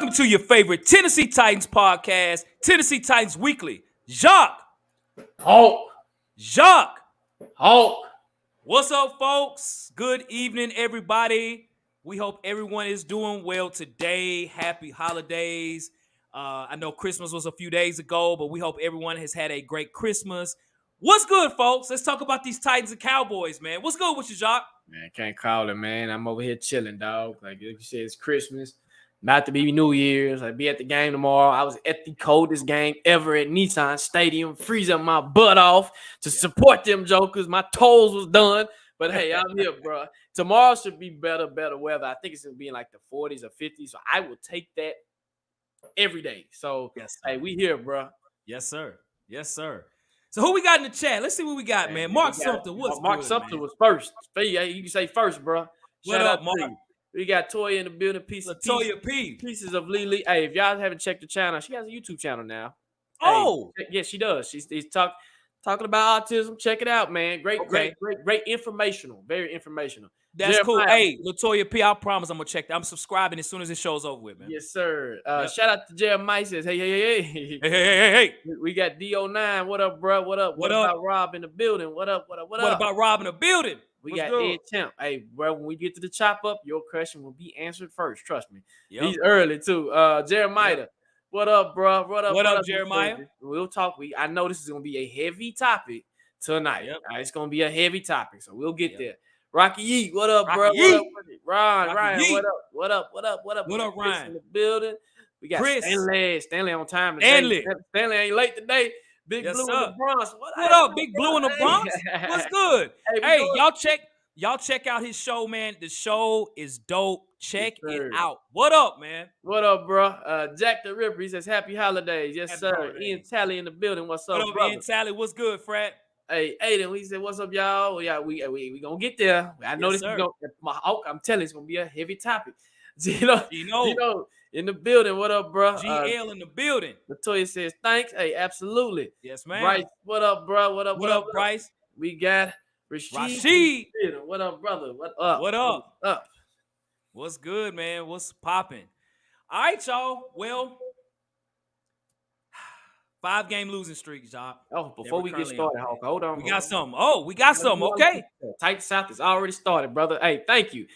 Welcome to your favorite Tennessee Titans podcast, Tennessee Titans Weekly. Jacques. Hulk. What's up, folks? Good evening, everybody. We hope everyone is doing well today. Happy holidays. I know Christmas was a few days ago, but we hope everyone has had a great Christmas. What's good, folks? Let's talk about these Titans and Cowboys, man. What's good with you, Jacques? Man, can't call it, man. I'm over here chilling, dog. Like you said, it's Christmas. About to be New Year's. I'll be at the game tomorrow. I was at the coldest game ever at Nissan Stadium, freezing my butt off to support them jokers. My toes was done. But hey, I'm here, bro. Tomorrow should be better weather. I think it's going to be in like the 40s or 50s. So I will take that every day. So, yes, hey, we here, bro. Yes, sir. Yes, sir. So who we got in the chat? Let's see what we got, man. Mark Sumter. Mark Sumter was first. You can say first, bro. What up, Mark? We got Toya in the building. Pieces of Lily. Hey, if y'all haven't checked the channel, she has a YouTube channel now. Oh, hey, yes, she does. She's talking about autism. Check it out, man. Great informational. Very informational. That's cool. Hey, Latoya P, I promise I'm gonna check that. I'm subscribing as soon as this show's over with, man. Yes, sir. Shout out to Jeremiah. Says, hey. We got D09. What up, bro? What up? What about Rob in the building? What up? What about Rob in the building? We got Ed Temp. Hey, bro, when we get to the chop up, your question will be answered first. Trust me. Yep. He's early too. Jeremiah. Yep. What up, bro? What up, Jeremiah? We'll talk. I know this is gonna be a heavy topic tonight. Yep. It's gonna be a heavy topic, so we'll get there. Rocky Yeet, what up, bro? What up, Ryan, what up? What up, Ryan? In the building. We got Chris. Stanley on time. Stanley ain't late today. Big Blue in the Bronx. What up, Big Blue in the Bronx? What's good? Hey, y'all check out his show, man. The show is dope. Check it out. What up, man? What up, bro? Jack the Ripper, he says, happy holidays. Yes, sir. Holidays. Ian Talley in the building. What's up, brother? Ian Talley, what's good, Fred? Hey, Aiden, we said, what's up, y'all? Yeah, we gonna get there. I know I'm telling you, it's gonna be a heavy topic. Gino in the building. What up, bro? GL in the building. Latoya says, thanks. Hey, absolutely. Yes, man. Bryce, what up, bro? What up, Bryce? We got Rashid. What up, brother? What up? What up? What's good, man? What's popping? All right, y'all. Well, 5-game losing streak, Job. Oh, before we get started, Hulk, hold on. We got something. Oh, we got something. Okay. Titans South has already started, brother. Hey, thank you.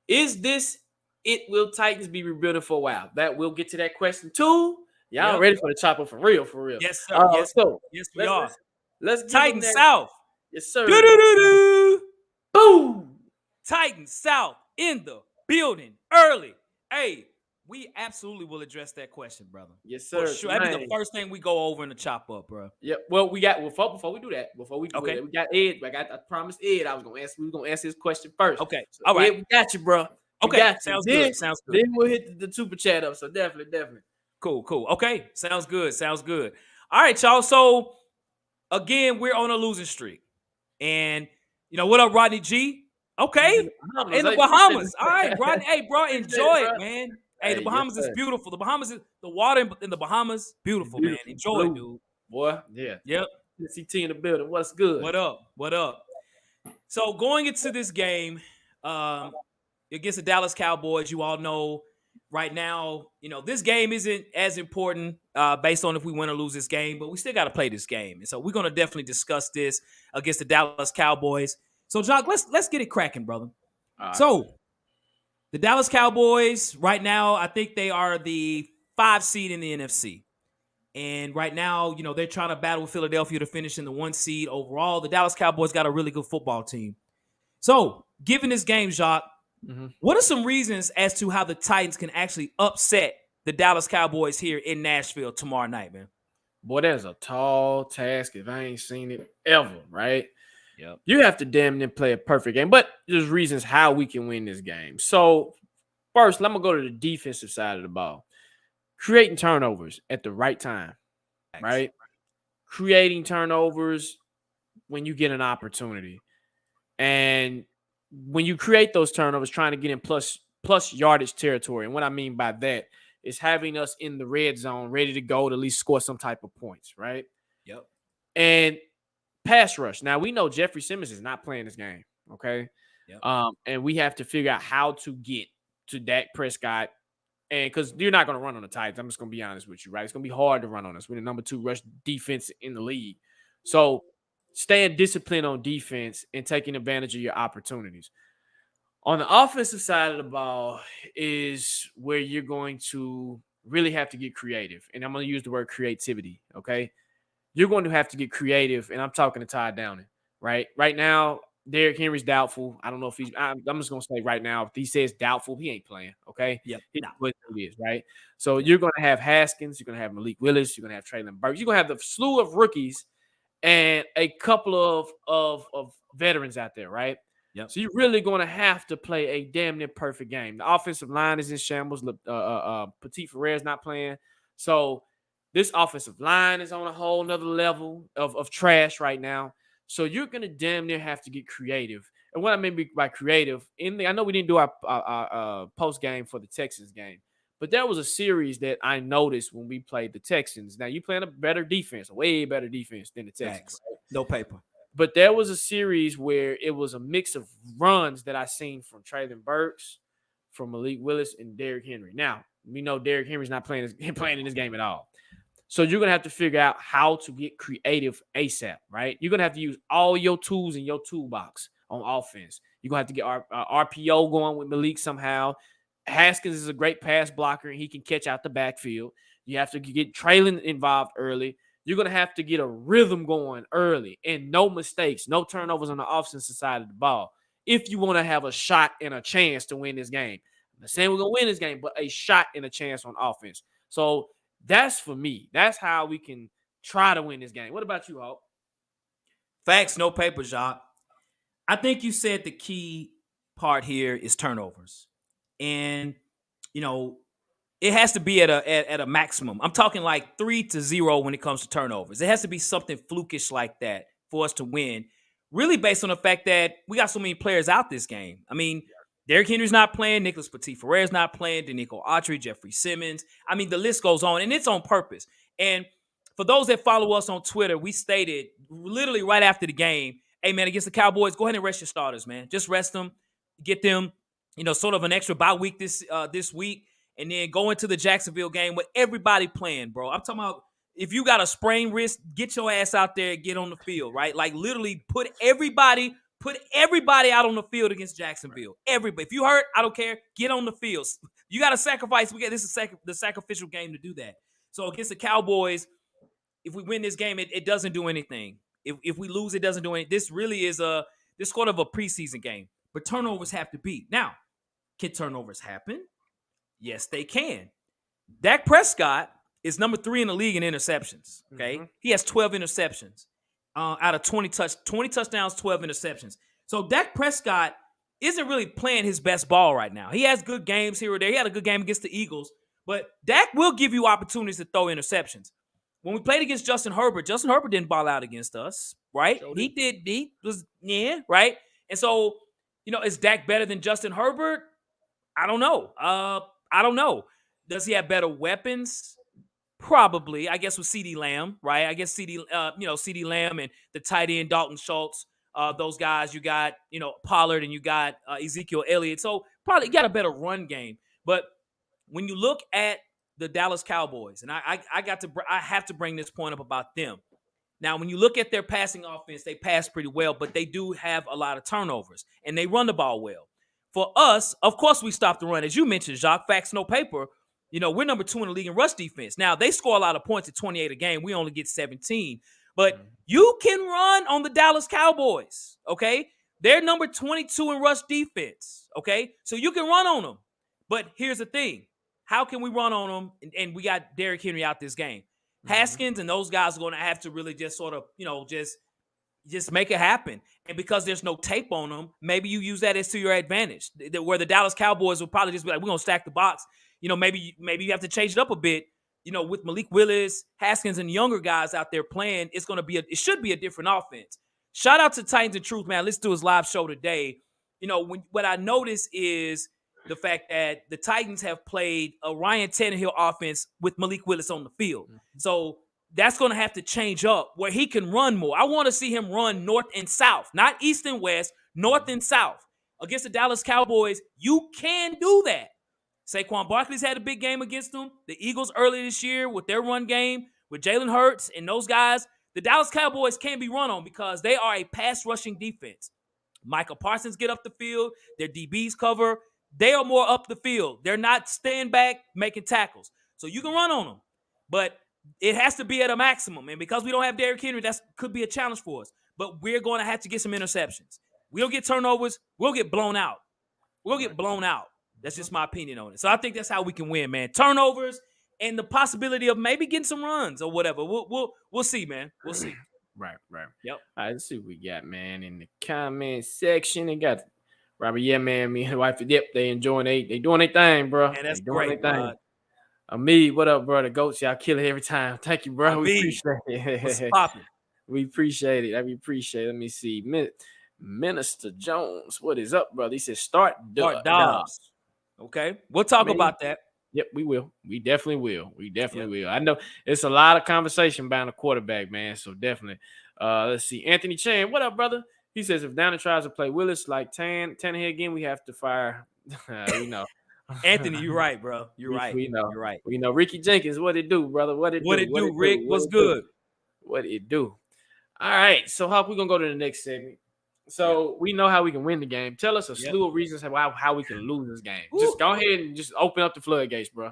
Is this it? Will Titans be rebuilding for a while? That we'll get to that question too. Y'all ready for the chopper for real? Yes, sir. Yes, we are. Let's Titans South. Yes, sir. Boom. Titans South in the building early. Hey. We absolutely will address that question, brother. Yes, sir. For sure. That'd be the first thing we go over in the chop up, bro. Yeah. Well, before we do that, we got Ed. I promised Ed we was gonna answer his question first. Okay. So all right. Ed, we got you, bro. Okay. Sounds good. Then we'll hit the super chat up. So definitely. Cool. Okay. Sounds good. All right, y'all. So again, we're on a losing streak. And what up, Rodney G? Okay. In the Bahamas. All right, Rodney. Hey, bro, enjoy it, man. Hey, the Bahamas is beautiful. The water in the Bahamas, beautiful, man. Enjoy it, dude. Boy, yeah. Yep. CT in the building. What's good? What up? So going into this game against the Dallas Cowboys, you all know right now, this game isn't as important based on if we win or lose this game, but we still got to play this game. And so we're going to definitely discuss this against the Dallas Cowboys. So, Jock, let's get it cracking, brother. So, the Dallas Cowboys, right now, I think they are the 5 seed in the NFC. And right now, they're trying to battle with Philadelphia to finish in the 1 seed overall. The Dallas Cowboys got a really good football team. So, given this game, Jacques, what are some reasons as to how the Titans can actually upset the Dallas Cowboys here in Nashville tomorrow night, man? Boy, that's a tall task if I ain't seen it ever, right? Yep. You have to damn near play a perfect game, but there's reasons how we can win this game. So first, I'm going to go to the defensive side of the ball. Creating turnovers at the right time, right? Creating turnovers when you get an opportunity. And when you create those turnovers, trying to get in plus yardage territory. And what I mean by that is having us in the red zone ready to go to at least score some type of points, right? Yep. And pass rush. Now, we know Jeffrey Simmons is not playing this game, okay? Yep. And we have to figure out how to get to Dak Prescott And because you're not going to run on the Titans, I'm just going to be honest with you, right? It's going to be hard to run on us. We're the number 2 rush defense in the league. So staying disciplined on defense and taking advantage of your opportunities. On the offensive side of the ball is where you're going to really have to get creative. And I'm going to use the word creativity, okay? You're going to have to get creative, and I'm talking to Todd Downing, right? Right now, Derrick Henry's doubtful. I don't know if I'm just going to say right now, if he says doubtful, he ain't playing, okay? Yep. It's what it is, right? So you're going to have Haskins. You're going to have Malik Willis. You're going to have Traylon Burks. You're going to have the slew of rookies and a couple of veterans out there, right? Yep. So you're really going to have to play a damn near perfect game. The offensive line is in shambles. Petit Ferrer is not playing. So this offensive line is on a whole nother level of trash right now. So you're going to damn near have to get creative. And what I mean by creative, I know we didn't do our post game for the Texans game, but there was a series that I noticed when we played the Texans. Now, you playing a better defense, a way better defense than the Texans. Right? No paper. But there was a series where it was a mix of runs that I seen from Traylon Burks, from Malik Willis, and Derrick Henry. Now, we know Derrick Henry's not playing in this game at all. So you're going to have to figure out how to get creative ASAP, right? You're going to have to use all your tools in your toolbox on offense. You're going to have to get RPO going with Malik somehow. Haskins is a great pass blocker, and he can catch out the backfield. You have to get Traylon involved early. You're going to have to get a rhythm going early and no mistakes, no turnovers on the offensive side of the ball if you want to have a shot and a chance to win this game. I'm not saying we're going to win this game, but a shot and a chance on offense. So that's for me. That's how we can try to win this game. What about you, Hope? Facts, no paper, Jacques. I think you said the key part here is turnovers. And, it has to be at a maximum. I'm talking like 3-0 when it comes to turnovers. It has to be something flukish like that for us to win, really based on the fact that we got so many players out this game. I mean, Derrick Henry's not playing. Nicholas Petit Ferrer's not playing. Danico Autry, Jeffrey Simmons. I mean, the list goes on, and it's on purpose. And for those that follow us on Twitter, we stated literally right after the game, hey, man, against the Cowboys, go ahead and rest your starters, man. Just rest them. Get them, sort of an extra bye week this week. And then go into the Jacksonville game with everybody playing, bro. I'm talking about if you got a sprained wrist, get your ass out there and get on the field, right? Like literally put everybody out on the field against Jacksonville. Everybody. If you hurt, I don't care. Get on the field. You got to sacrifice. This is the sacrificial game to do that. So against the Cowboys, if we win this game, it doesn't do anything. If we lose, it doesn't do anything. This really is this sort of a preseason game. But turnovers have to be. Now, can turnovers happen? Yes, they can. Dak Prescott is number 3 in the league in interceptions. Okay, He has 12 interceptions out of 20 touchdowns, 12 interceptions. So Dak Prescott isn't really playing his best ball right now. He has good games here or there. He had a good game against the Eagles, but Dak will give you opportunities to throw interceptions. When we played against Justin Herbert didn't ball out against us, right? He did. He was right. And so is Dak better than Justin Herbert? I don't know. Does he have better weapons? Probably. I guess with CeeDee Lamb, right? I guess CeeDee Lamb and the tight end Dalton Schultz, those guys. You got Pollard and you got Ezekiel Elliott. So probably you got a better run game. But when you look at the Dallas Cowboys, and I have to bring this point up about them. Now, when you look at their passing offense, they pass pretty well, but they do have a lot of turnovers and they run the ball well. For us, of course, we stopped the run. As you mentioned, Jacques, facts, no paper. We're number 2 in the league in rush defense. Now, they score a lot of points at 28 a game. We only get 17. But you can run on the Dallas Cowboys, okay? They're number 22 in rush defense, okay? So you can run on them. But here's the thing. How can we run on them? And we got Derrick Henry out this game. Haskins and those guys are going to have to really just sort of, just make it happen. And because there's no tape on them, maybe you use that as to your advantage. Where the Dallas Cowboys will probably just be like, we're going to stack the box. Maybe you have to change it up a bit. With Malik Willis, Haskins, and younger guys out there playing, it should be a different offense. Shout out to Titans and Truth, man. Let's do his live show today. What I notice is the fact that the Titans have played a Ryan Tannehill offense with Malik Willis on the field. So that's going to have to change up where he can run more. I want to see him run north and south, not east and west, north and south. Against the Dallas Cowboys, you can do that. Saquon Barkley's had a big game against them. The Eagles earlier this year with their run game, with Jalen Hurts and those guys, the Dallas Cowboys can't be run on because they are a pass rushing defense. Micah Parsons get up the field. Their DBs cover. They are more up the field. They're not staying back making tackles. So you can run on them. But it has to be at a maximum. And because we don't have Derrick Henry, that could be a challenge for us. But we're going to have to get some interceptions. We'll get turnovers. We'll get blown out. We'll get blown out. That's just my opinion on it. So I think that's how we can win, man. Turnovers and the possibility of maybe getting some runs or whatever. We'll see, man. We'll see. Right. Yep. All right, let's see what we got, man. In the comment section, they got Robert. Yeah, man. Me and the wife. Yep, they enjoying they doing their thing, bro. Man, that's they doing great, their thing. Me, what up, bro? The goats, y'all kill it every time. Thank you, bro. We appreciate it. What's poppin'? We appreciate it. We appreciate it. Let me see. Minister Jones, what is up, brother? He said start Dobbs. Okay, we'll talk about that. Yep, we will. We definitely will. Will. I know it's a lot of conversation about a quarterback, man. So definitely. Let's see. Anthony Chan, what up, brother? He says if Downing tries to play Willis like Tannehill again, we have to fire. We know. Anthony, you're right, bro. You're right. We know. You're right. We know. Ricky Jenkins, what it do, brother? What it do, Rick? What's good? What it do? All right. So how we gonna go to the next segment? So we know how we can win the game. Tell us a slew of reasons how we can lose this game. Ooh. Just go ahead and just open up the floodgates, bro.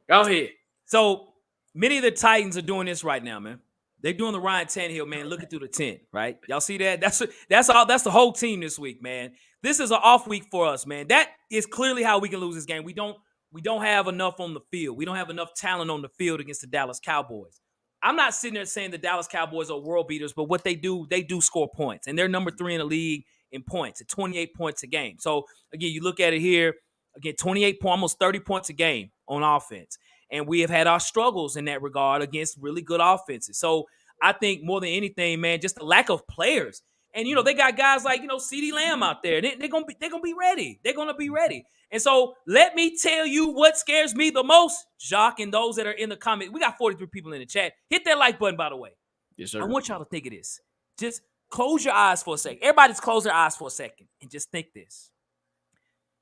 Go ahead. So many of the Titans are doing this right now, man. They're doing the Ryan Tannehill, man, looking through the tent, right? Y'all see that? That's all. That's the whole team this week, man. This is an off week for us, man. That is clearly how we can lose this game. We don't have enough on the field. We don't have enough talent on the field against the Dallas Cowboys. I'm not sitting there saying the Dallas Cowboys are world beaters, but what they do score points. And they're number 3 in the league in points at 28 points a game. So, again, you look at it here, again, 28 points, almost 30 points a game on offense. And we have had our struggles in that regard against really good offenses. So, I think more than anything, man, just the lack of players. And, they got guys like, CeeDee Lamb out there. They're gonna be ready. They're going to be ready. And so let me tell you what scares me the most, Jacques, and those that are in the comment. We got 43 people in the chat. Hit that like button, by the way. Yes, sir. I want y'all to think of this. Just close your eyes for a second. Everybody's close their eyes for a second and just think this.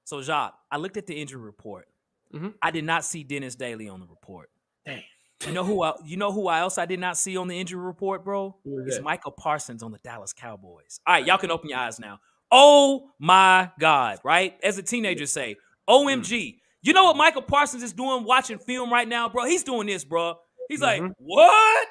So, Jacques, I looked at the injury report. Mm-hmm. I did not see Dennis Daly on the report. Dang. You know who else I did not see on the injury report, bro? It's Micah Parsons on the Dallas Cowboys. All right, y'all can open your eyes now. Oh, my God, right? As the teenagers say, OMG. You know what Micah Parsons is doing watching film right now, bro? He's doing this, bro. He's like, what?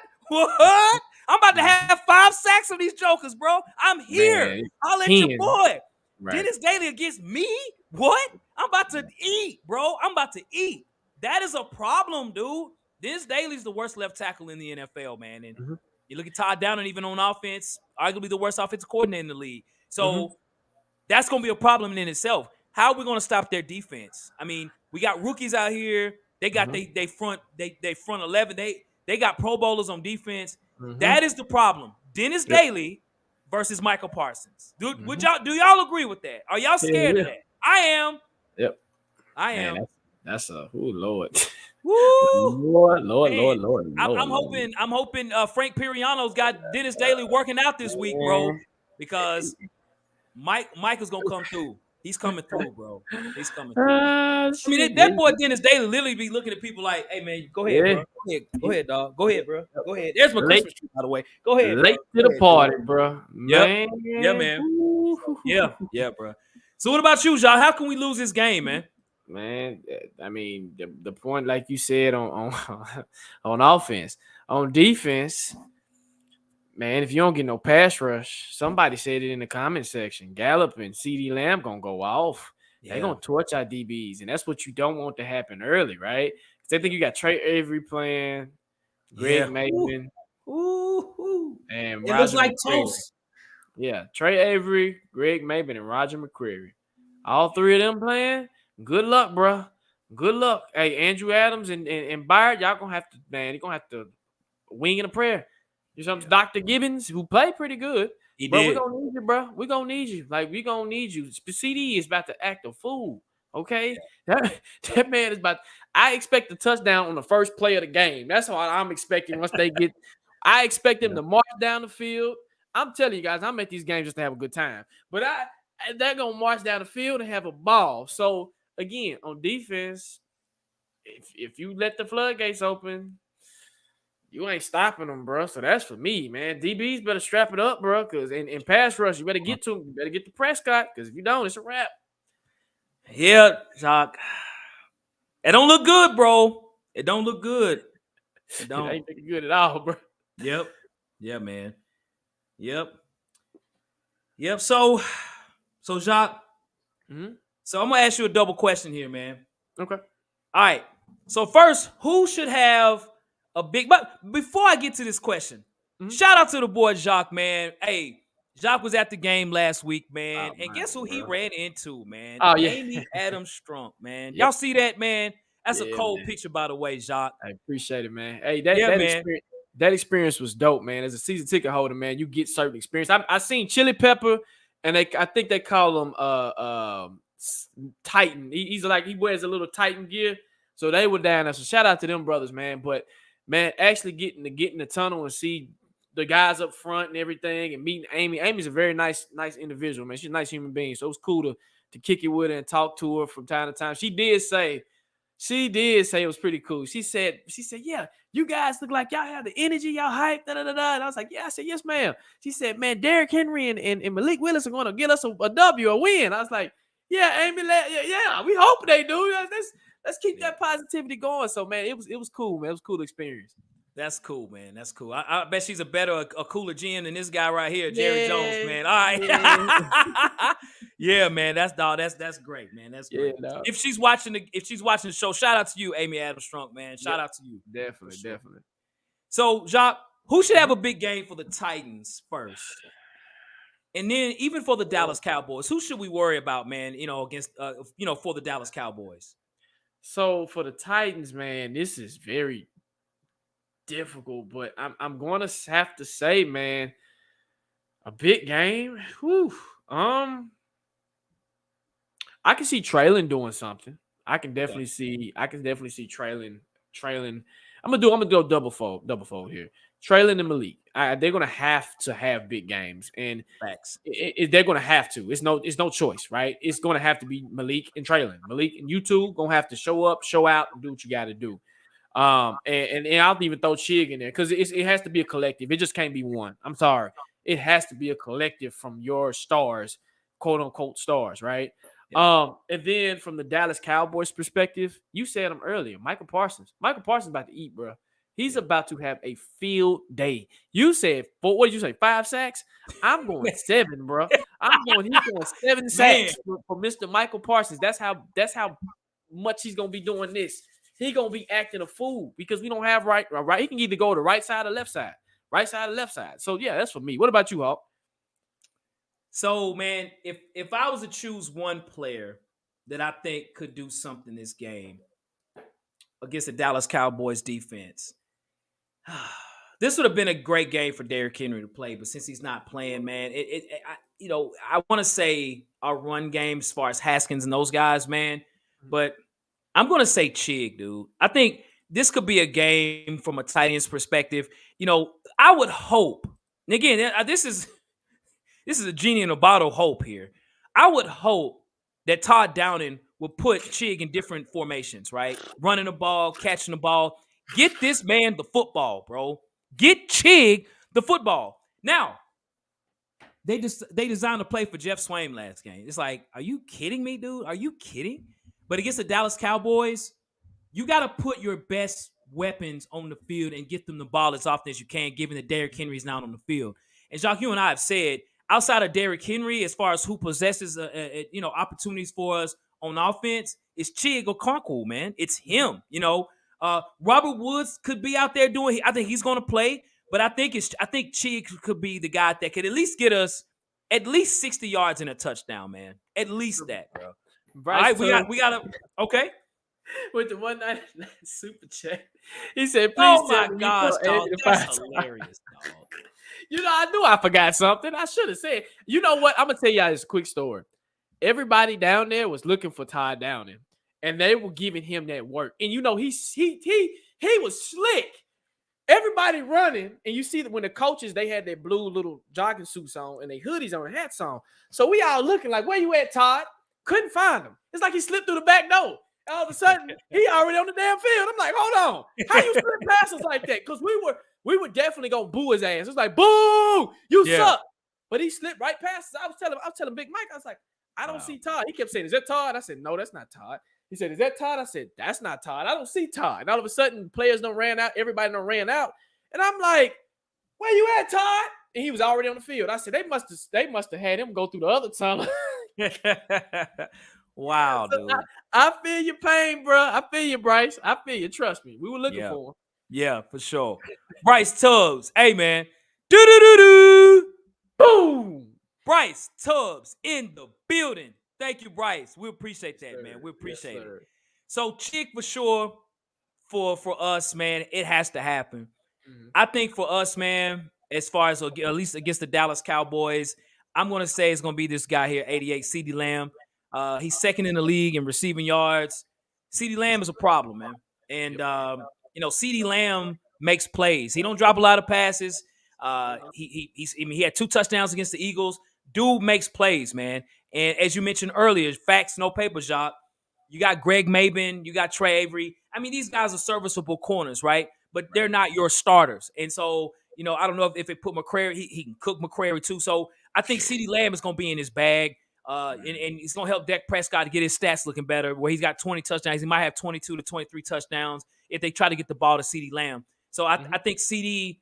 I'm about to have 5 sacks of these jokers, bro. I'm here. I'll let your boy. Right. Dennis Daly against me? What? I'm about to eat, bro. I'm about to eat. That is a problem, dude. Dennis Daly's the worst left tackle in the NFL, man. And you look at Todd Downing, even on offense, arguably the worst offensive coordinator in the league. So that's going to be a problem in itself. How are we going to stop their defense? I mean, we got rookies out here. They got they front 11. They got Pro Bowlers on defense. That is the problem. Dennis Daly versus Micah Parsons. Do y'all agree with that? Are y'all scared of that? I am. Yep. I am. Man, that's a Lord. Woo! Lord. I'm hoping Frank Piriano's got Dennis Daly working out this week, bro, because Mike is gonna come through. He's coming through, bro. He's coming through. I mean, that boy Dennis Daly literally be looking at people like, "Hey, man, go ahead, bro. Go ahead, dog. Go ahead, bro. Go ahead." There's my Christmas tree, by the way. Go ahead. Late to the party, bro. Man. Yeah, man. Yeah, bro. So, what about you, Jacques? How can we lose this game, man? Man, I mean, the point, like you said, on offense, on defense, man, if you don't get no pass rush, somebody said it in the comment section. Gallup and CeeDee Lamb gonna go off. Yeah. They're gonna torch our DBs, and that's what you don't want to happen early, right? Because they think you got Trey Avery playing, Greg Maven, and it looks like toast. Yeah, Trey Avery, Greg Maven, and Roger McCreary. All 3 of them playing. Good luck, bro. Good luck. Hey, Andrew Adams and Byard, y'all gonna have to, man, you're gonna have to wing in a prayer. You know, Dr. Gibbons, who played pretty good. We're gonna need you, bro. We're gonna need you. Like, we gonna need you. CD is about to act a fool. Okay? Yeah. That man is about. I expect a touchdown on the first play of the game. That's what I'm expecting once they get. I expect them to march down the field. I'm telling you guys, I'm at these games just to have a good time. But they're gonna march down the field and have a ball. So again, on defense, if you let the floodgates open, you ain't stopping them, bro. So that's for me, man. DBs better strap it up, bro. Because in pass rush, you better get to him. You better get to Prescott. Because if you don't, it's a wrap. Yeah, Jacques. It don't look good, bro. It don't look good. It don't. It ain't looking good at all, bro. Yep. Yeah, man. Yep. Yep. So Jacques. Mm-hmm. So I'm gonna ask you a double question here, man. Okay. All right. So first, who should have a big? But before I get to this question, shout out to the boy Jacques, man. Hey, Jacques was at the game last week, man, and guess who he ran into, man? Oh yeah, Amy Adams Strunk, man. Yep. Y'all see that, man? That's a cold man. picture, by the way, Jacques. I appreciate it, man. Hey, man. that experience was dope, man. As a season ticket holder, man, you get certain experience. I seen Chili Pepper, and I think they call him Titan. He's like, he wears a little Titan gear, so they were down there. So shout out to them brothers, man. But man, actually getting to get in the tunnel and see the guys up front and everything, and meeting Amy. Amy's a very nice individual, man. She's a nice human being, so it was cool to kick it with her and talk to her from time to time. She did say it was pretty cool. She said, yeah, you guys look like y'all have the energy, y'all hype, da da da da. And I was like, yeah. I said, yes, ma'am. She said, man, Derrick Henry and Malik Willis are going to get us a W, a win. I was like, yeah, Amy, yeah, we hope they do. Let's keep that positivity going. So, man, it was cool, man. It was a cool experience. That's cool, man. That's cool. I bet she's a cooler GM than this guy right here, Jerry Jones, man. All right. Yeah, yeah man. That's great, man. That's great. Yeah, if she's watching the show, shout out to you, Amy Adams Strunk, man. Shout out to you. Definitely. So, Jacques, who should have a big game for the Titans first? And then even for the Dallas Cowboys, who should we worry about, man, against for the Dallas Cowboys? So for the Titans, man, this is very difficult, but I'm going to have to say, man, a big game. Whew. I can see Traylon doing something. I can definitely see Traylon. I'm gonna do a double fold here. Traylon and Malik. They're gonna have to have big games, and they're gonna have to. It's no choice, right? It's gonna have to be Malik and Traylon. Malik and you two gonna have to show up, show out, and do what you got to do. And I'll even throw Chig in there because it has to be a collective. It just can't be one. I'm sorry. It has to be a collective from your stars, quote unquote stars, right? Yeah. And then from the Dallas Cowboys perspective, you said him earlier, Michael Parsons. Michael Parsons about to eat, bro. He's about to have a field day. You said what did you say? 5 sacks? I'm going 7, bro. He's going 7 sacks for Mr. Michael Parsons. That's how much he's gonna be doing this. He gonna be acting a fool because we don't have right. He can either go to the right side or left side. Right side or left side. So yeah, that's for me. What about you, Hawk? So man, if I was to choose one player that I think could do something this game against the Dallas Cowboys defense, this would have been a great game for Derrick Henry to play. But since he's not playing, man, I want to say our run game as far as Haskins and those guys, man, but I'm going to say Chig, dude. I think this could be a game from a tight end's perspective. I would hope, and again, this is a genie in a bottle hope here. I would hope that Todd Downing will put Chig in different formations, right? Running the ball, catching the ball. Get this man the football, bro. Get Chig the football. Now, they designed a play for Jeff Swain last game. It's like, are you kidding me, dude? Are you kidding? But against the Dallas Cowboys, you got to put your best weapons on the field and get them the ball as often as you can, given that Derrick Henry is not on the field. And Jacques, you and I have said, outside of Derrick Henry, as far as who possesses opportunities for us on offense, it's Chig Okonkwo, man. It's him. Robert Woods could be out there doing. I think he's going to play, but I think Chig could be the guy that could at least get us at least 60 yards and a touchdown, man. At least that, bro. Bryce, all right, we got to okay. With the $1.99 super chat, he said, "Please tell me gosh, dog, that's hilarious, dog." I knew I forgot something. I should have said. You know what? I'm gonna tell y'all this quick story. Everybody down there was looking for Todd Downing, and they were giving him that work. And he was slick. Everybody running, and you see that when the coaches, they had their blue little jogging suits on and their hoodies on and hats on. So we all looking like, where you at, Todd? Couldn't find him. It's like he slipped through the back door. All of a sudden, he already on the damn field. I'm like, hold on. How you slip past us like that? Because we were definitely gonna boo his ass. It's like, boo, you suck. But he slipped right past us. I was telling Big Mike, I was like, I don't see Todd. He kept saying, is that Todd? I said, no, that's not Todd. He said, is that Todd? I said, that's not Todd. I don't see Todd. And all of a sudden, players done ran out. Everybody done ran out. And I'm like, where you at, Todd? And he was already on the field. I said, they must have had him go through the other tunnel. Wow, so dude. I feel your pain, bro. I feel you, Bryce. I feel you. Trust me. We were looking for him. Yeah, for sure. Bryce Tubbs. Hey, man. Do-do-do-do. Boom. Bryce Tubbs in the building. Thank you, Bryce. We appreciate that, man. We appreciate it. So, Chick, for sure, for us, man, it has to happen. Mm-hmm. I think for us, man, as far as at least against the Dallas Cowboys, I'm going to say it's going to be this guy here, 88, CeeDee Lamb. He's second in the league in receiving yards. CeeDee Lamb is a problem, man. And, CeeDee Lamb makes plays. He don't drop a lot of passes. He had 2 touchdowns against the Eagles. Dude makes plays, man. And as you mentioned earlier, facts, no paper, Jacques. You got Greg Maben. You got Trey Avery. I mean, these guys are serviceable corners, right? But they're not your starters. And so, I don't know if it put McCrary, he can cook McCrary too. So I think CeeDee Lamb is going to be in his bag. And it's going to help Dak Prescott to get his stats looking better, where he's got 20 touchdowns. He might have 22 to 23 touchdowns if they try to get the ball to CeeDee Lamb. So I think CeeDee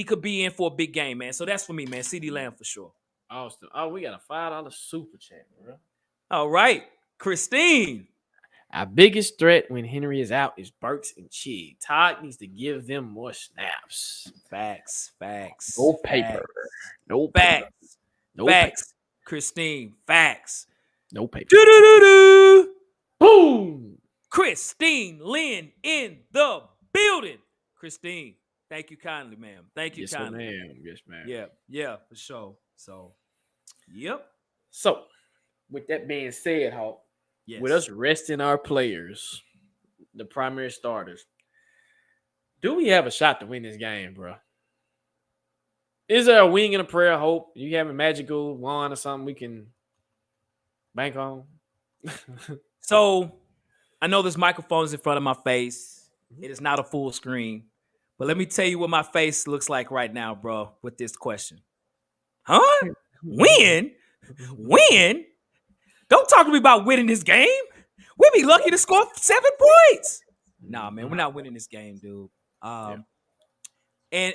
could be in for a big game, man. So that's for me, man. CeeDee Lamb for sure. Austin. Oh, we got a $5 super chat, bro. All right. Christine. Our biggest threat when Henry is out is Burks and Chig. Todd needs to give them more snaps. Facts. No paper. No facts. paper. No facts. Paper. Christine. Facts. No paper. Do-do-do-do. Boom. Christine Lynn in the building. Christine, thank you kindly, ma'am. Thank you kindly. Yes, ma'am. Yeah, for sure. So, yep. So, with that being said, Hawk, yes. With us resting our players, the primary starters, do we have a shot to win this game, bro? Is there a wing and a prayer of hope? You have a magical wand or something we can bank on? So, I know this microphone is in front of my face. It is not a full screen. But let me tell you what my face looks like right now, bro, with this question. Huh? Win? Don't talk to me about winning this game. We'd be lucky to score 7 points. Nah, man, we're not winning this game, dude. And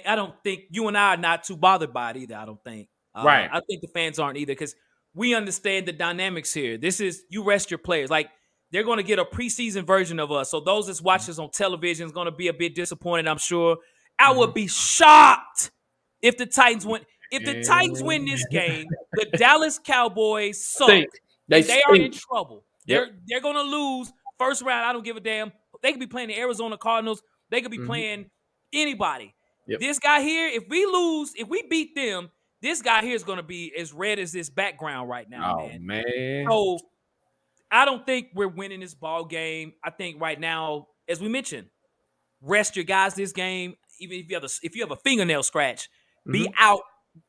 I don't think you and I are not too bothered by it either, I don't think. Right. I think the fans aren't either because we understand the dynamics here. This is, you rest your players. Like, they're going to get a preseason version of us. So those that's watching us on television is going to be a bit disappointed, I'm sure. I would be shocked if the Titans win. If the Titans win this game, the Dallas Cowboys suck. They are in trouble. They're going to lose first round. I don't give a damn. They could be playing the Arizona Cardinals. They could be playing anybody. This guy here, if we beat them, this guy here is going to be as red as this background right now, man. So I don't think we're winning this ball game. I think right now, as we mentioned, rest your guys this game. Even if you have a fingernail scratch, be out,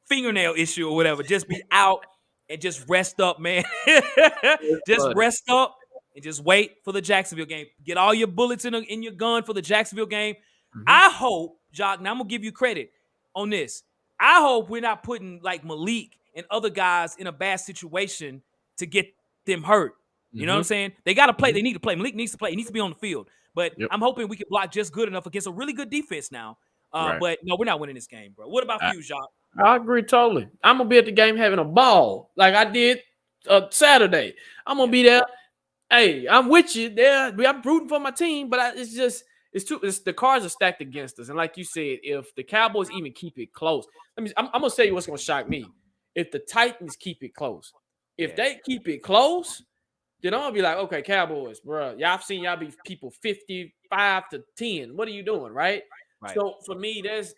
fingernail issue or whatever. Just be out and just rest up, man. Just rest up and just wait for the Jacksonville game. Get all your bullets in your gun for the Jacksonville game. I hope, Jock, now I'm going to give you credit on this. I hope we're not putting like Malik and other guys in a bad situation to get them hurt. You know what I'm saying? They got to play. They need to play. Malik needs to play. He needs to be on the field. But I'm hoping we can block just good enough against a really good defense now. But no, we're not winning this game, bro. What about you, Jacques? I agree totally. I'm going to be at the game having a ball like I did Saturday. I'm going to be there. Hey, I'm with you there. I'm rooting for my team, but the cards are stacked against us. And like you said, if the Cowboys even keep it close, I'm going to tell you what's going to shock me. If the Titans keep it close, if they keep it close, then I'm going to be like, okay, Cowboys, bro, I've seen y'all be people 55 to 10. What are you doing, right? So for me, there's,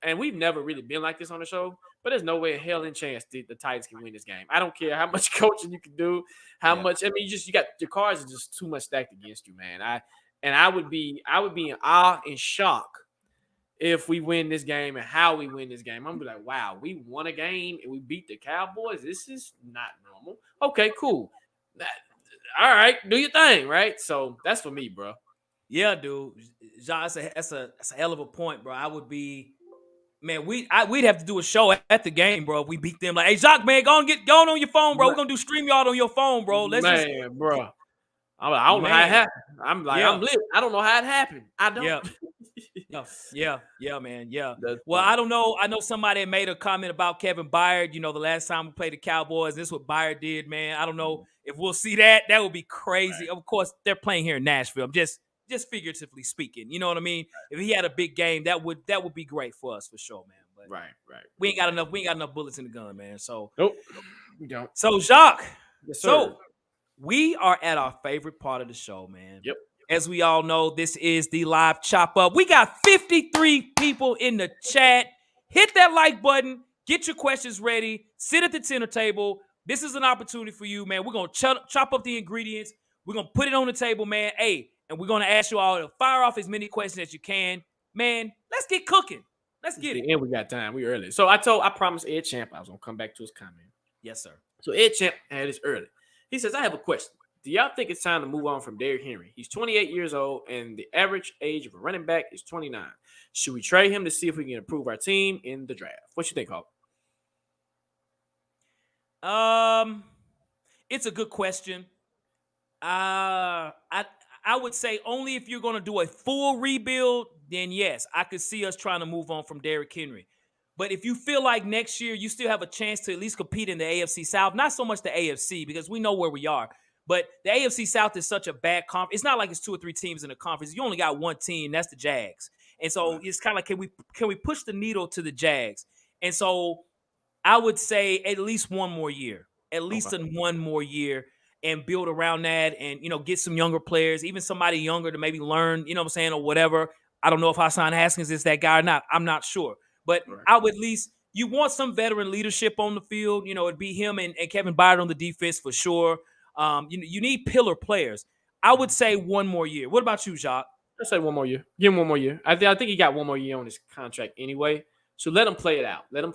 and we've never really been like this on the show, but there's no way in hell in chance the Titans can win this game. I don't care how much coaching you can do, how much. I mean, you got your cards are just too much stacked against you, man. I would be in awe and shock if we win this game and how we win this game. I'm gonna be like, wow, we won a game and we beat the Cowboys. This is not normal. Okay, cool. all right, do your thing, right? So that's for me, bro. Yeah, dude. John, that's a hell of a point, bro. I would be, man. We'd have to do a show at the game, bro. If we beat them, like, hey, Jacques, man, go on your phone, bro. We're gonna do StreamYard on your phone, bro. Let's just, Man, bro. I don't know how it man. happened. I'm like, Yeah, I'm lit. I don't know how it happened. I don't. yeah. Yeah, man. Yeah. That's Well, funny. I don't know. I know somebody made a comment about Kevin Byard. You know, the last time we played the Cowboys, this is what Byard did, man. I don't know if we'll see that. That would be crazy. Right. Of course, they're playing here in Nashville. I'm just figuratively speaking. You know what I mean? If he had a big game, that would be great for us for sure, man. But Right. we ain't got enough bullets in the gun, man. So Nope. We don't. so Jacques. Yes, sir. So we are at our favorite part of the show, man. Yep. As we all know, this is the live chop up. We got 53 people in the chat. Hit that like button. Get your questions ready. Sit at the dinner table. This is an opportunity for you, man. We're going to chop up the ingredients. We're going to put it on the table, man. Hey, and we're going to ask you all to fire off as many questions as you can. Man, let's get cooking. Let's get it. And we got time. We early. So I promised Ed Champ I was going to come back to his comment. Yes, sir. So Ed Champ had this early. He says, I have a question. Do y'all think it's time to move on from Derrick Henry? He's 28 years old, and the average age of a running back is 29. Should we trade him to see if we can improve our team in the draft? What you think, Hawk? It's a good question. I would say only if you're going to do a full rebuild, then yes, I could see us trying to move on from Derrick Henry. But if you feel like next year you still have a chance to at least compete in the AFC South, not so much the AFC because we know where we are, but the AFC South is such a bad conference. It's not like it's 2 or 3 teams in the conference. You only got one team, that's the Jags. And so it's kind of like, can we push the needle to the Jags? And so I would say at least one more year, one more year, and build around that, and get some younger players, even somebody younger to maybe learn, you know what I'm saying, or whatever. I don't know if Hassan Haskins is that guy or not. I'm not sure. But I would at least, you want some veteran leadership on the field. It'd be him and Kevin Byard on the defense for sure. You need pillar players. I would say one more year. What about you, Jacques? I'd say one more year. Give him one more year. I think he got one more year on his contract anyway. So let him play it out. Let him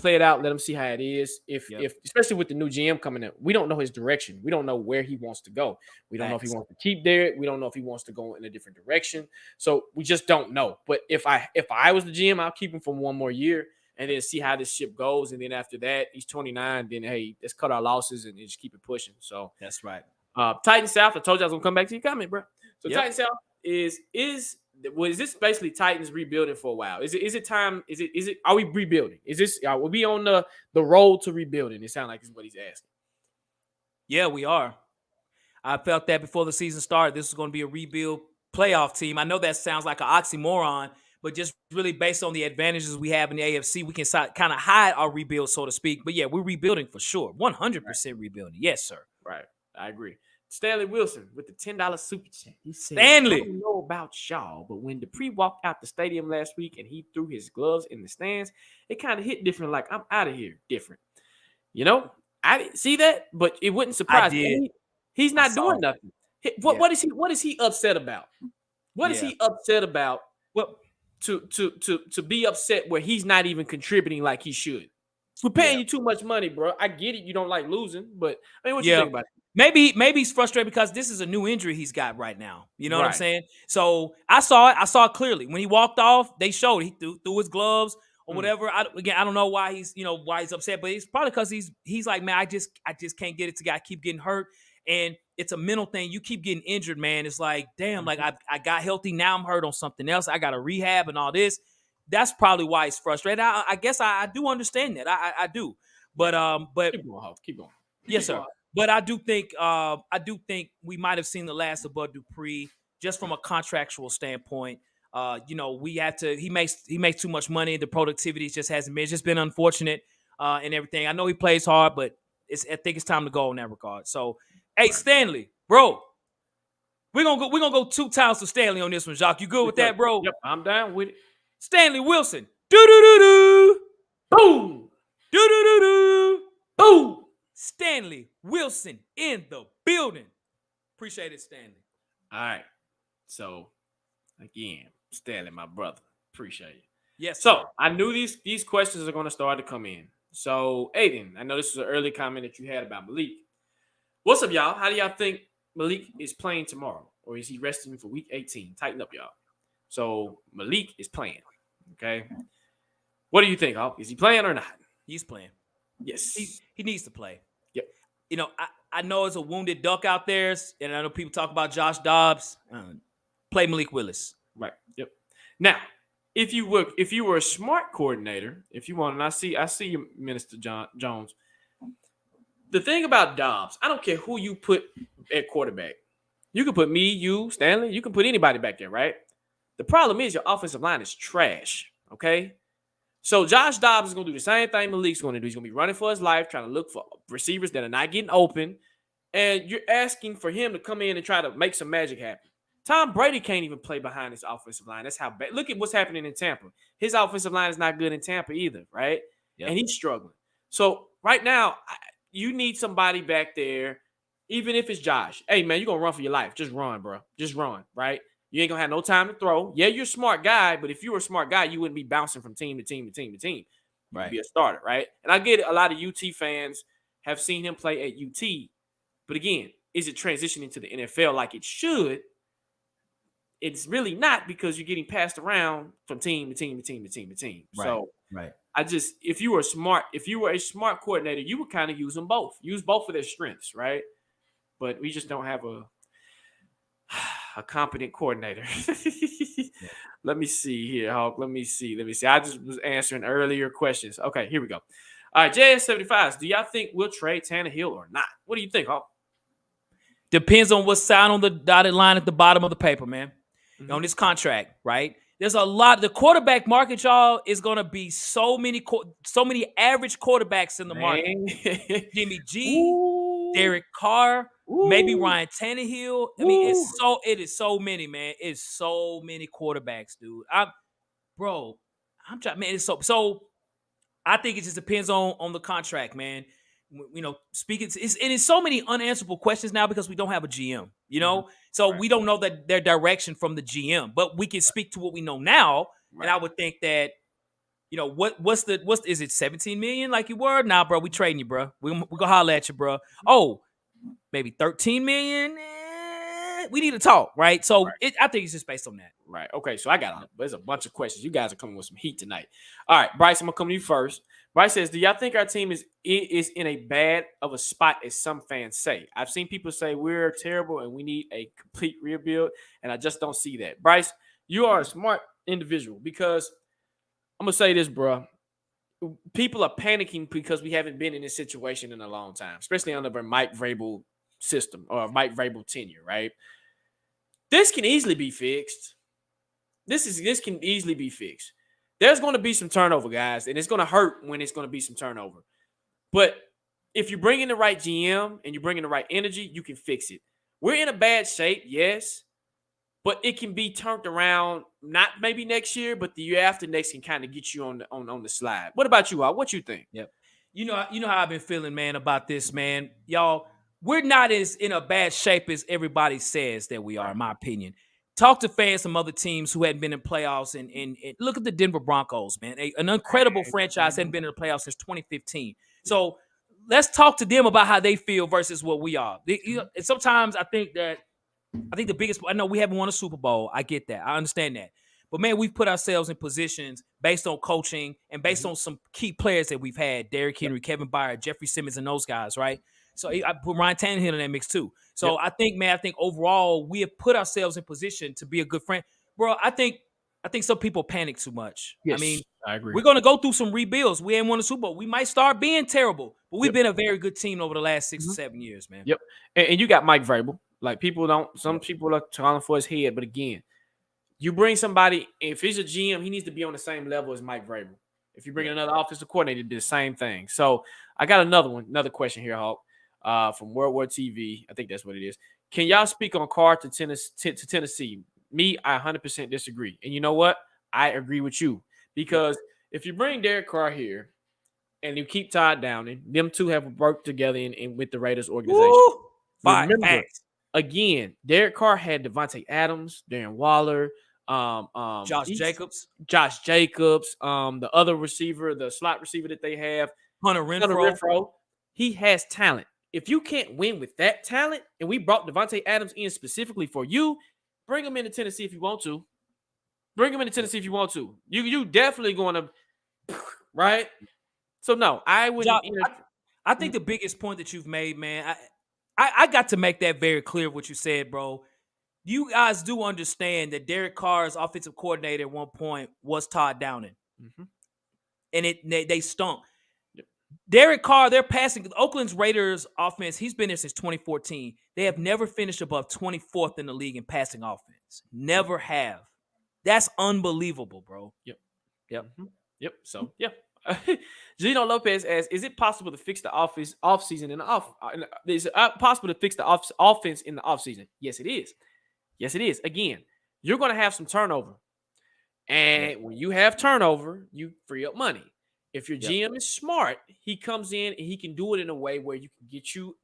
see how it is. If especially with the new GM coming in, we don't know his direction. We don't know where he wants to go. We don't know if he wants to keep Derrick. We don't know if he wants to go in a different direction. So we just don't know. But if I was the GM, I'll keep him for one more year and then see how this ship goes. And then after that, he's 29. Then hey, let's cut our losses and just keep it pushing. So that's right. Titan South. I told you I was gonna come back to your comment, bro. So Titan South is this basically Titans rebuilding for a while? Is it time? Is it are we rebuilding? Are we on the road to rebuilding? It sounds like is what he's asking. Yeah, we are. I felt that before the season started. This was going to be a rebuild playoff team. I know that sounds like an oxymoron, but just really based on the advantages we have in the AFC, we can kind of hide our rebuild, so to speak. But yeah, we're rebuilding for sure. 100% rebuilding. Yes, sir. Right. I agree. Stanley Wilson with the $10 super chat. He said, Stanley, I don't know about y'all, but when Dupree walked out the stadium last week and he threw his gloves in the stands, it kind of hit different. Like, I'm out of here. Different. I didn't see that, but it wouldn't surprise me. He's not doing nothing. What is he upset about? What is he upset about? Well, to be upset where he's not even contributing like he should. We're paying you too much money, bro. I get it. You don't like losing, but I mean, what you think about it? Maybe he's frustrated because this is a new injury he's got right now. You know what I'm saying? So I saw it clearly. When he walked off, they showed he threw his gloves or whatever. I don't know why he's upset, but it's probably because he's like, man, I just can't get it together. I keep getting hurt. And it's a mental thing. You keep getting injured, man. It's like, damn, like I got healthy. Now I'm hurt on something else. I got to rehab and all this. That's probably why he's frustrated. I guess I do understand that. I do. But keep going. Yes, sir. But I do think we might have seen the last of Bud Dupree just from a contractual standpoint. He makes too much money. The productivity just hasn't been. It's just been unfortunate and everything. I know he plays hard, but I think it's time to go in that regard. So, hey, Stanley, bro, we're gonna go 2 times to Stanley on this one, Jacques. You good with that, bro? Yep, I'm down with it. Stanley Wilson, do boom, do boom. Stanley Wilson in the building. Appreciate it, Stanley. All right. So, again, Stanley, my brother. Appreciate it. Yes. So, I knew these questions are going to start to come in. So, Aiden, I know this was an early comment that you had about Malik. What's up, y'all? How do y'all think Malik is playing tomorrow? Or is he resting for week 18? Tighten up, y'all. So Malik is playing. Okay. What do you think, Hawk? Is he playing or not? He's playing. Yes. He needs to play. Yep. You know, I know it's a wounded duck out there, and I know people talk about Josh Dobbs. Play Malik Willis. Right. Yep. Now, if you were a smart coordinator, if you want, and I see you, Minister Jones. The thing about Dobbs, I don't care who you put at quarterback. You can put me, you, Stanley. You can put anybody back there, right? The problem is your offensive line is trash. Okay. So Josh Dobbs is going to do the same thing Malik's going to do. He's going to be running for his life, trying to look for receivers that are not getting open. And you're asking for him to come in and try to make some magic happen. Tom Brady can't even play behind his offensive line. That's how bad. Look at what's happening in Tampa. His offensive line is not good in Tampa either, right? Yep. And he's struggling. So right now, you need somebody back there, even if it's Josh. Hey, man, you're going to run for your life. Just run, bro. Just run, right? You ain't going to have no time to throw. Yeah, you're a smart guy, but if you were a smart guy, you wouldn't be bouncing from team to team to team to team. You'd right. be a starter, right? And I get it. A lot of UT fans have seen him play at UT. But again, is it transitioning to the NFL like it should? It's really not, because you're getting passed around from team to team to team to team to team. Right. So right. if you were a smart coordinator, you would kind of use them both. Use both of their strengths, right? But we just don't have a competent coordinator. Yeah. Let me see here, Hawk. Let me see. I just was answering earlier questions. Okay, here we go. All right, JS75s. Do y'all think we'll trade Tannehill or not? What do you think, Hawk? Depends on what's signed on the dotted line at the bottom of the paper, man. Mm-hmm. On this contract, right? There's a lot. The quarterback market, y'all, is going to be so many average quarterbacks in the market. Jimmy G, ooh, Derek Carr, ooh, maybe Ryan Tannehill. I mean, it is so many, man. It's so many quarterbacks, dude. I'm trying, man. It's so. I think it just depends on the contract, man. You know, speaking, it's so many unanswerable questions now because we don't have a GM, you know, mm-hmm. So right. We don't know that their direction from the GM, but we can speak to what we know now. Right. And I would think that, you know, is it 17 million like you were? Nah, bro, we trading you, bro. We gonna holler at you, bro. Oh, maybe 13 million. We need to talk, right? So right. I think it's just based on that. Right. Okay. So there's a bunch of questions. You guys are coming with some heat tonight. All right, Bryce, I'm gonna come to you first. Bryce says, do y'all think our team is in a bad of a spot, as some fans say? I've seen people say we're terrible and we need a complete rebuild, and I just don't see that. Bryce, you are a smart individual, because I'm going to say this, bro. People are panicking because we haven't been in this situation in a long time, especially under the Mike Vrabel system or Mike Vrabel tenure, right? This can easily be fixed. This can easily be fixed. There's going to be some turnover, guys, and it's going to hurt when it's going to be some turnover. But if you bring in the right GM and you bring in the right energy, you can fix it. We're in a bad shape, yes, but it can be turned around. Not maybe next year, but the year after next can kind of get you on the slide. What about you, Al? What you think? Yep. You know how I've been feeling, man, about this, man. Y'all, we're not as in a bad shape as everybody says that we are, in my opinion. Talk to fans from other teams who hadn't been in playoffs, and look at the Denver Broncos, man. An incredible franchise, hadn't been in the playoffs since 2015. So let's talk to them about how they feel versus what we are. And sometimes I think the biggest, I know we haven't won a Super Bowl. I get that. I understand that. But, man, we've put ourselves in positions based on coaching and based on some key players that we've had, Derrick Henry, Kevin Byard, Jeffrey Simmons, and those guys, right? So I put Ryan Tannehill in that mix too. So I think overall we have put ourselves in position to be a good friend. Bro, I think some people panic too much. Yes, I mean, I agree. We're going to go through some rebuilds. We ain't won a Super Bowl. We might start being terrible, but we've been a very good team over the last 6 or 7 years, man. Yep. And you got Mike Vrabel. Like, some people are calling for his head, but again, you bring somebody, if he's a GM, he needs to be on the same level as Mike Vrabel. If you bring another offensive coordinator, do the same thing. So I got another question here, Hawk. From World War TV. I think that's what it is. Can y'all speak on Carr to Tennessee? Me, I 100% disagree. And you know what? I agree with you. Because if you bring Derek Carr here and you keep Todd Downing, them two have worked together in with the Raiders organization. Remember, again, Derek Carr had Devontae Adams, Darren Waller, Josh Jacobs, the other receiver, the slot receiver that they have, Hunter Renfrow. He has talent. if you can't win with that talent, and we brought Devontae Adams in specifically for you, bring him into Tennessee if you want to. Bring him into Tennessee if you want to. You definitely going to, right? So no, I wouldn't. I think the biggest point that you've made, man, I got to make that very clear what you said, bro. You guys do understand that Derek Carr's offensive coordinator at one point was Todd Downing. Mm-hmm. And they stunk. Yep. Derek Carr, they're passing Oakland's Raiders offense. He's been there since 2014. They have never finished above 24th in the league in passing offense. Never have. That's unbelievable, bro. Yep. Mm-hmm. Yep. So, yeah. Gino Lopez asks, is it possible to fix the offseason in the off? Is it possible to fix the offense in the offseason? Yes, it is. Yes, it is. Again, you're going to have some turnover. And when you have turnover, you free up money. If your GM is smart, he comes in and he can do it in a way where you can get you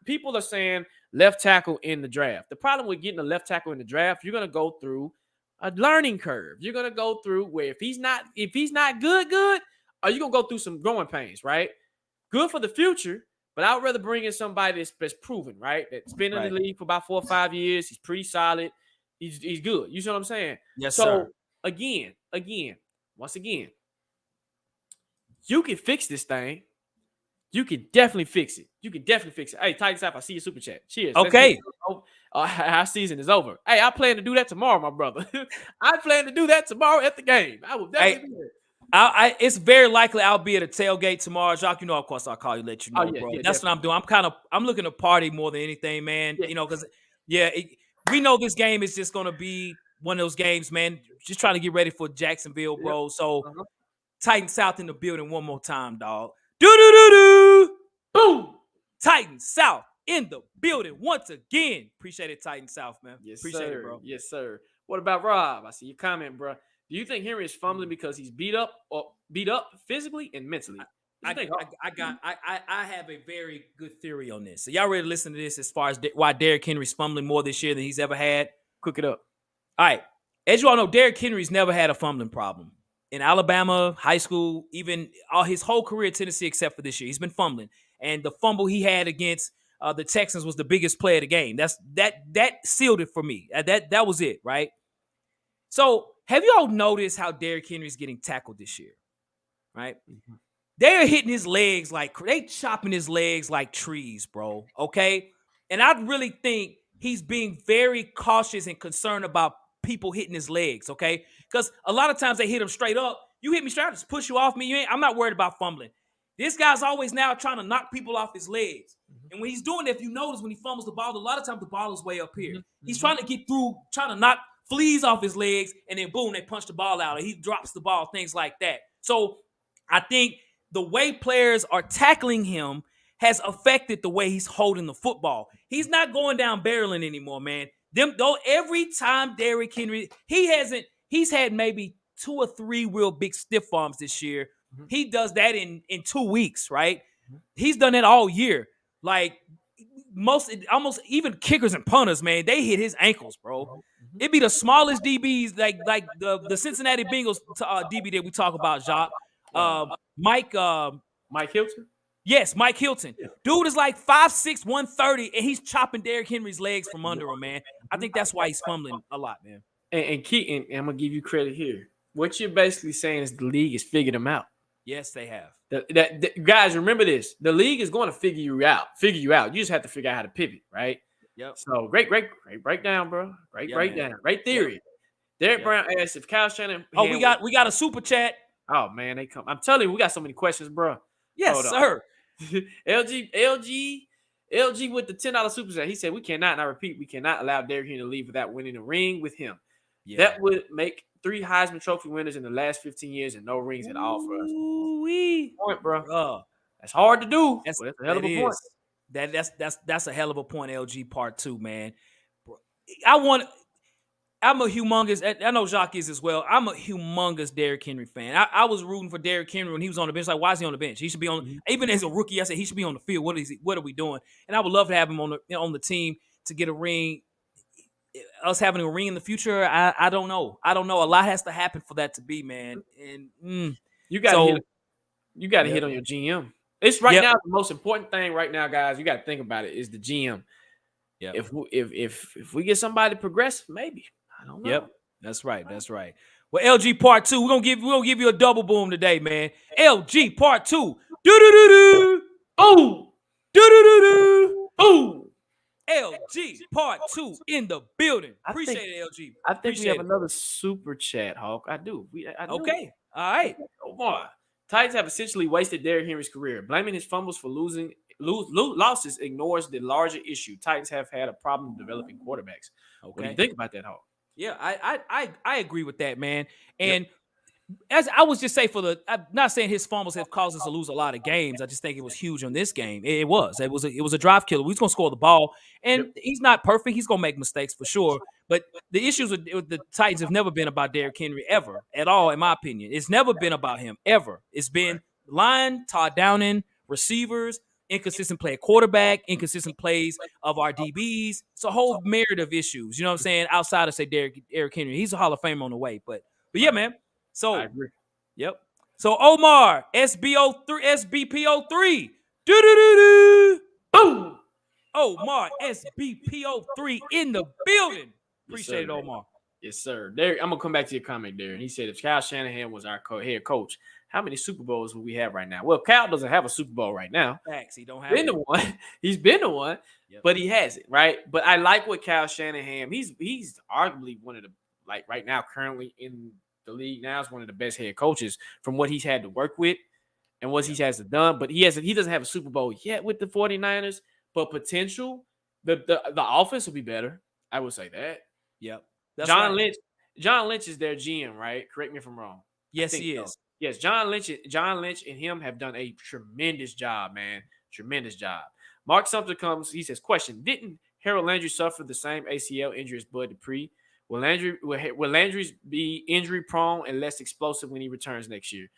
people are saying left tackle in the draft. The problem with getting a left tackle in the draft, you're going to go through a learning curve. You're going to go through where if he's not good, or you're going to go through some growing pains, right? Good for the future, but I would rather bring in somebody that's proven, right? That's been in the league for about 4 or 5 years. He's pretty solid. He's good. You see what I'm saying? Yes, so, sir. Once again, you can fix this thing. You can definitely fix it. Hey, Titan South, I see your super chat. Cheers. Okay. Our season is over. Hey, I plan to do that tomorrow, my brother. I plan to do that tomorrow at the game. I will definitely do that. It's very likely I'll be at a tailgate tomorrow. Jacques, of course, I'll call you, let you know, bro. That's definitely what I'm doing. I'm looking to party more than anything, man. Yeah. Because, we know this game is just going to be one of those games, man. Just trying to get ready for Jacksonville, bro. So, Titan South in the building one more time, dog. Do-do-do-do. Boom. Titan South in the building once again. Appreciate it, Titan South, man. Yes, Appreciate sir. it, bro. Yes, sir. What about Rob? I see your comment, bro. Do you think Henry is fumbling because he's beat up physically and mentally? I have a very good theory on this. So y'all ready to listen to this as far as why Derrick Henry's fumbling more this year than he's ever had? Cook it up. All right. As you all know, Derrick Henry's never had a fumbling problem. In Alabama, high school, even his whole career at Tennessee except for this year, he's been fumbling. And the fumble he had against the Texans was the biggest play of the game. That sealed it for me. That was it, right? So have you all noticed how Derrick Henry's getting tackled this year, right? Mm-hmm. They're hitting his legs they chopping his legs like trees, bro, okay? And I really think he's being very cautious and concerned about people hitting his legs, okay? Because a lot of times they hit him straight up. You hit me straight up, just push you off me. I'm not worried about fumbling. This guy's always now trying to knock people off his legs. Mm-hmm. And when he's doing that, if you notice when he fumbles the ball, a lot of times the ball is way up here. Mm-hmm. He's trying to get through, trying to knock fleas off his legs, and then boom, they punch the ball out, or he drops the ball, things like that. So I think the way players are tackling him has affected the way he's holding the football. He's not going down barreling anymore, man. Every time Derrick Henry, he's had maybe 2 or 3 real big stiff arms this year. Mm-hmm. He does that in 2 weeks, right? Mm-hmm. He's done that all year. Like almost even kickers and punters, man, they hit his ankles, bro. Mm-hmm. It'd be the smallest DBs, like the Cincinnati Bengals DB that we talk about, Jacques. Mike Hilton? Yes, Mike Hilton. Yeah. Dude is like 5'6", 130, and he's chopping Derrick Henry's legs from under him, man. I think that's why he's fumbling a lot, man. And Keaton, I'm going to give you credit here. What you're basically saying is the league has figured him out. Yes, they have. Guys, remember this. The league is going to figure you out. You just have to figure out how to pivot, right? Yep. So great breakdown, bro. Great breakdown. Great theory. Yep. Derek Brown asked if Kyle Shannon. Oh, we got a super chat. Oh man, they come. I'm telling you, we got so many questions, bro. Yes, sir. LG with the $10 super chat. He said we cannot, and I repeat, we cannot allow Derrick Henry to leave without winning a ring with him. Yeah. That would make 3 Heisman Trophy winners in the last 15 years and no rings at all for us. Point, bro. That's hard to do. That's a hell of a point. That's a hell of a point, LG part 2, man. I'm a humongous. I know Jacques is as well. I'm a humongous Derrick Henry fan. I was rooting for Derrick Henry when he was on the bench. Like, why is he on the bench? He should be on. Mm-hmm. Even as a rookie, I said he should be on the field. What are we doing? And I would love to have him on the team to get a ring. Us having a ring in the future, I don't know. A lot has to happen for that to be, man. And you got to hit on your GM. It's right now the most important thing right now, guys. You got to think about it. Is the GM. Yeah. If we get somebody to progress, maybe. I don't know. Yep. That's right. That's right. Well, LG Part 2, we're gonna give you a double boom today, man. LG Part 2. Do do do do. Oh, Do do do do. oh. LG Part 2 in the building. Appreciate it, LG. I think we have Appreciate it. another super chat, Hawk. I do. I do. Okay. All right. Omar. Titans have essentially wasted Derrick Henry's career. Blaming his fumbles for losses ignores the larger issue. Titans have had a problem developing quarterbacks. Okay. What do you think about that, Hawk? Yeah, I agree with that, man. And as I was just say I'm not saying his fumbles have caused us to lose a lot of games. I just think it was huge on this game. It was a drive killer. We was gonna score the ball, and he's not perfect. He's gonna make mistakes for sure. But the issues with the Titans have never been about Derrick Henry ever at all, in my opinion. It's never been about him ever. It's been line, Todd Downing, receivers, inconsistent play at quarterback, inconsistent plays of our DBs. It's a whole myriad of issues. You know what I'm saying? Outside of say Derrick Henry, he's a Hall of Famer on the way. But yeah, man. So I agree. Yep. So Omar, SBPO3. Do do do do. Boom. Omar, SBPO3 in the building. Appreciate it, Omar. Yes, sir. Derek, I'm gonna come back to your comment, Derek. He said if Kyle Shanahan was our head coach, how many Super Bowls would we have right now? Well, Kyle doesn't have a Super Bowl right now. Facts. He don't have been the one. He's been the one, but he hasn't, right? But I like what Kyle Shanahan. He's arguably one of the right now currently in the league now is one of the best head coaches from what he's had to work with and what he has done. But he doesn't have a Super Bowl yet with the 49ers, but potential the offense will be better. I would say that. Yep. John Lynch is their GM, right? Correct me if I'm wrong. Yes, he is. So. Yes, John Lynch and him have done a tremendous job, man. Tremendous job. Mark Sumter he says, question, didn't Harold Landry suffer the same ACL injury as Bud Dupree? Will Landry be injury prone and less explosive when he returns next year?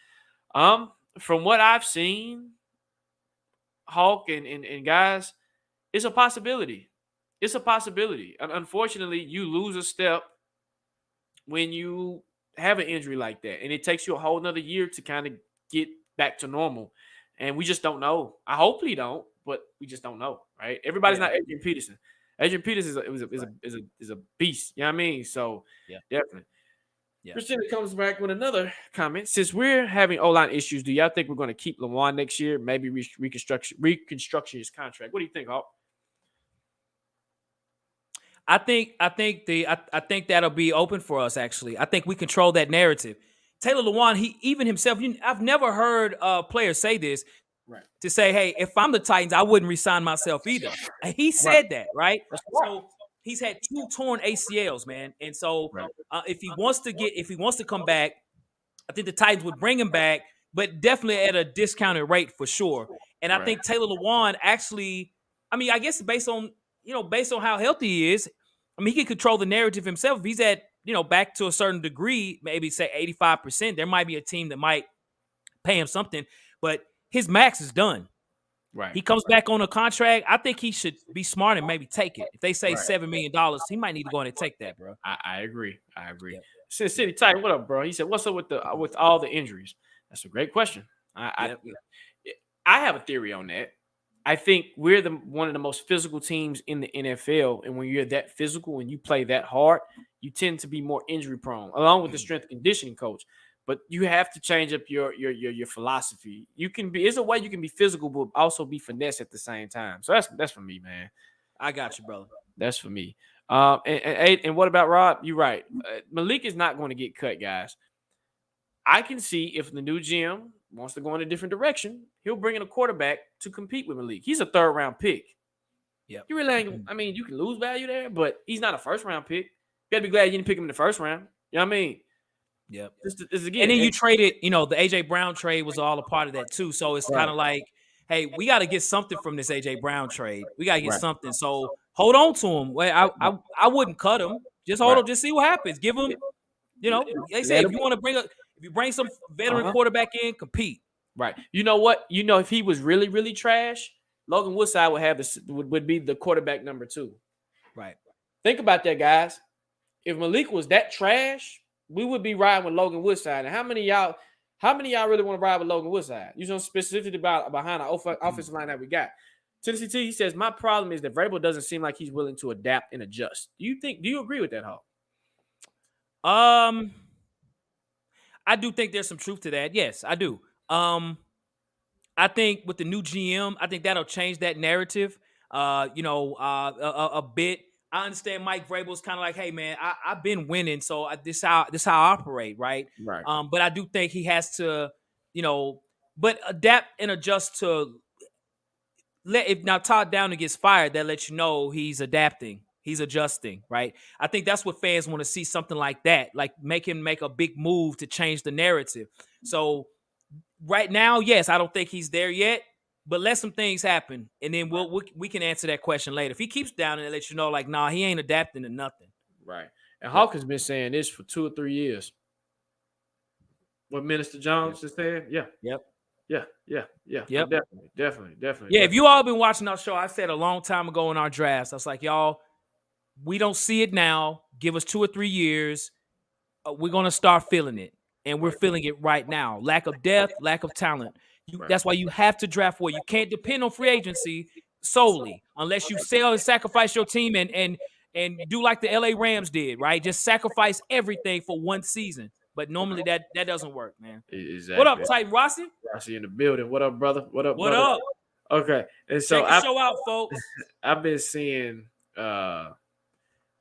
From what I've seen, Hawk and guys, it's a possibility. It's a possibility. And unfortunately, you lose a step when you have an injury like that. And it takes you a whole nother year to kind of get back to normal. And we just don't know. I hopefully don't, but we just don't know, right? Everybody's not Adrian Peterson. Adrian Peterson is a beast. You know what I mean? So definitely. Yeah. Christina comes back with another comment. Since we're having O-line issues, do y'all think we're going to keep Lewan next year? Maybe reconstruction his contract. What do you think, Hawk? I think that'll be open for us. Actually, I think we control that narrative. Taylor Lewan, himself, I've never heard players say this. Right. To say, hey, if I'm the Titans, I wouldn't resign myself either. And he said that, right? So he's had 2 torn ACLs, man. And so if he wants to come back, I think the Titans would bring him back, but definitely at a discounted rate for sure. And I think Taylor Lewan actually, I guess based on how healthy he is, he can control the narrative himself. If he's at, back to a certain degree, maybe say 85%, there might be a team that might pay him something, but his max is done. Right. He comes back on a contract. I think he should be smart and maybe take it. If they say $7 million, he might need to go in and take that, bro. I agree. Yeah. City Titan, what up, bro? He said, "What's up with all the injuries?" That's a great question. I have a theory on that. I think we're one of the most physical teams in the NFL, and when you're that physical and you play that hard, you tend to be more injury prone, along with the strength and conditioning coach. But you have to change up your philosophy. It's a way you can be physical, but also be finesse at the same time. So that's for me, man. I got you, brother. That's for me. And what about Rob? You're right. Malik is not going to get cut, guys. I can see if the new GM wants to go in a different direction, he'll bring in a quarterback to compete with Malik. He's a 3rd round pick. Yeah, you really ain't. You can lose value there, but he's not a 1st round pick. You gotta be glad you didn't pick him in the 1st round. You know what I mean? Yep. Again, and then you traded, the AJ Brown trade was all a part of that too. So it's kind of like, hey, we got to get something from this AJ Brown trade. We got to get something. So hold on to him. Well, I wouldn't cut him. Just hold on. Just see what happens. Give him, they say if you bring some veteran quarterback in, compete. Right. You know what? If he was really, really trash, Logan Woodside would be the quarterback number 2. Right. Think about that, guys. If Malik was that trash, we would be riding with Logan Woodside. And how How many of y'all really want to ride with Logan Woodside? You know, specifically behind the offensive line that we got. Tennessee T, he says, my problem is that Vrabel doesn't seem like he's willing to adapt and adjust. Do you agree with that, Hawk? I do think there's some truth to that. Yes, I do. I think with the new GM, I think that'll change that narrative. A bit. I understand Mike Vrabel's kind of like, hey man, I've been winning, so this how I operate, right? Right. But I do think he has to, but adapt and adjust to if now Todd Downing gets fired, that lets you know he's adapting, he's adjusting, right? I think that's what fans want to see, something like that, like make him make a big move to change the narrative. So right now, yes, I don't think he's there yet, but let some things happen, and then we can answer that question later. If he keeps down and let you know, like, nah, he ain't adapting to nothing. Right. And Hawk has been saying this for 2 or 3 years. What Minister Jones is saying? Yeah. Yep. Yeah. Yep. Definitely. Yeah, if you all been watching our show, I said a long time ago in our drafts, I was like, y'all, we don't see it now. Give us 2 or 3 years. We're going to start feeling it. And we're feeling it right now. Lack of depth, lack of talent. That's why you have to draft well. You can't depend on free agency solely unless you sell and sacrifice your team and do like the LA Rams did, right? Just sacrifice everything for one season. But normally that doesn't work, man. Exactly. What up, Titan Rossi? Rossi in the building. What up, brother? What up, brother? What up? Okay. And so check the show out, folks. I've been seeing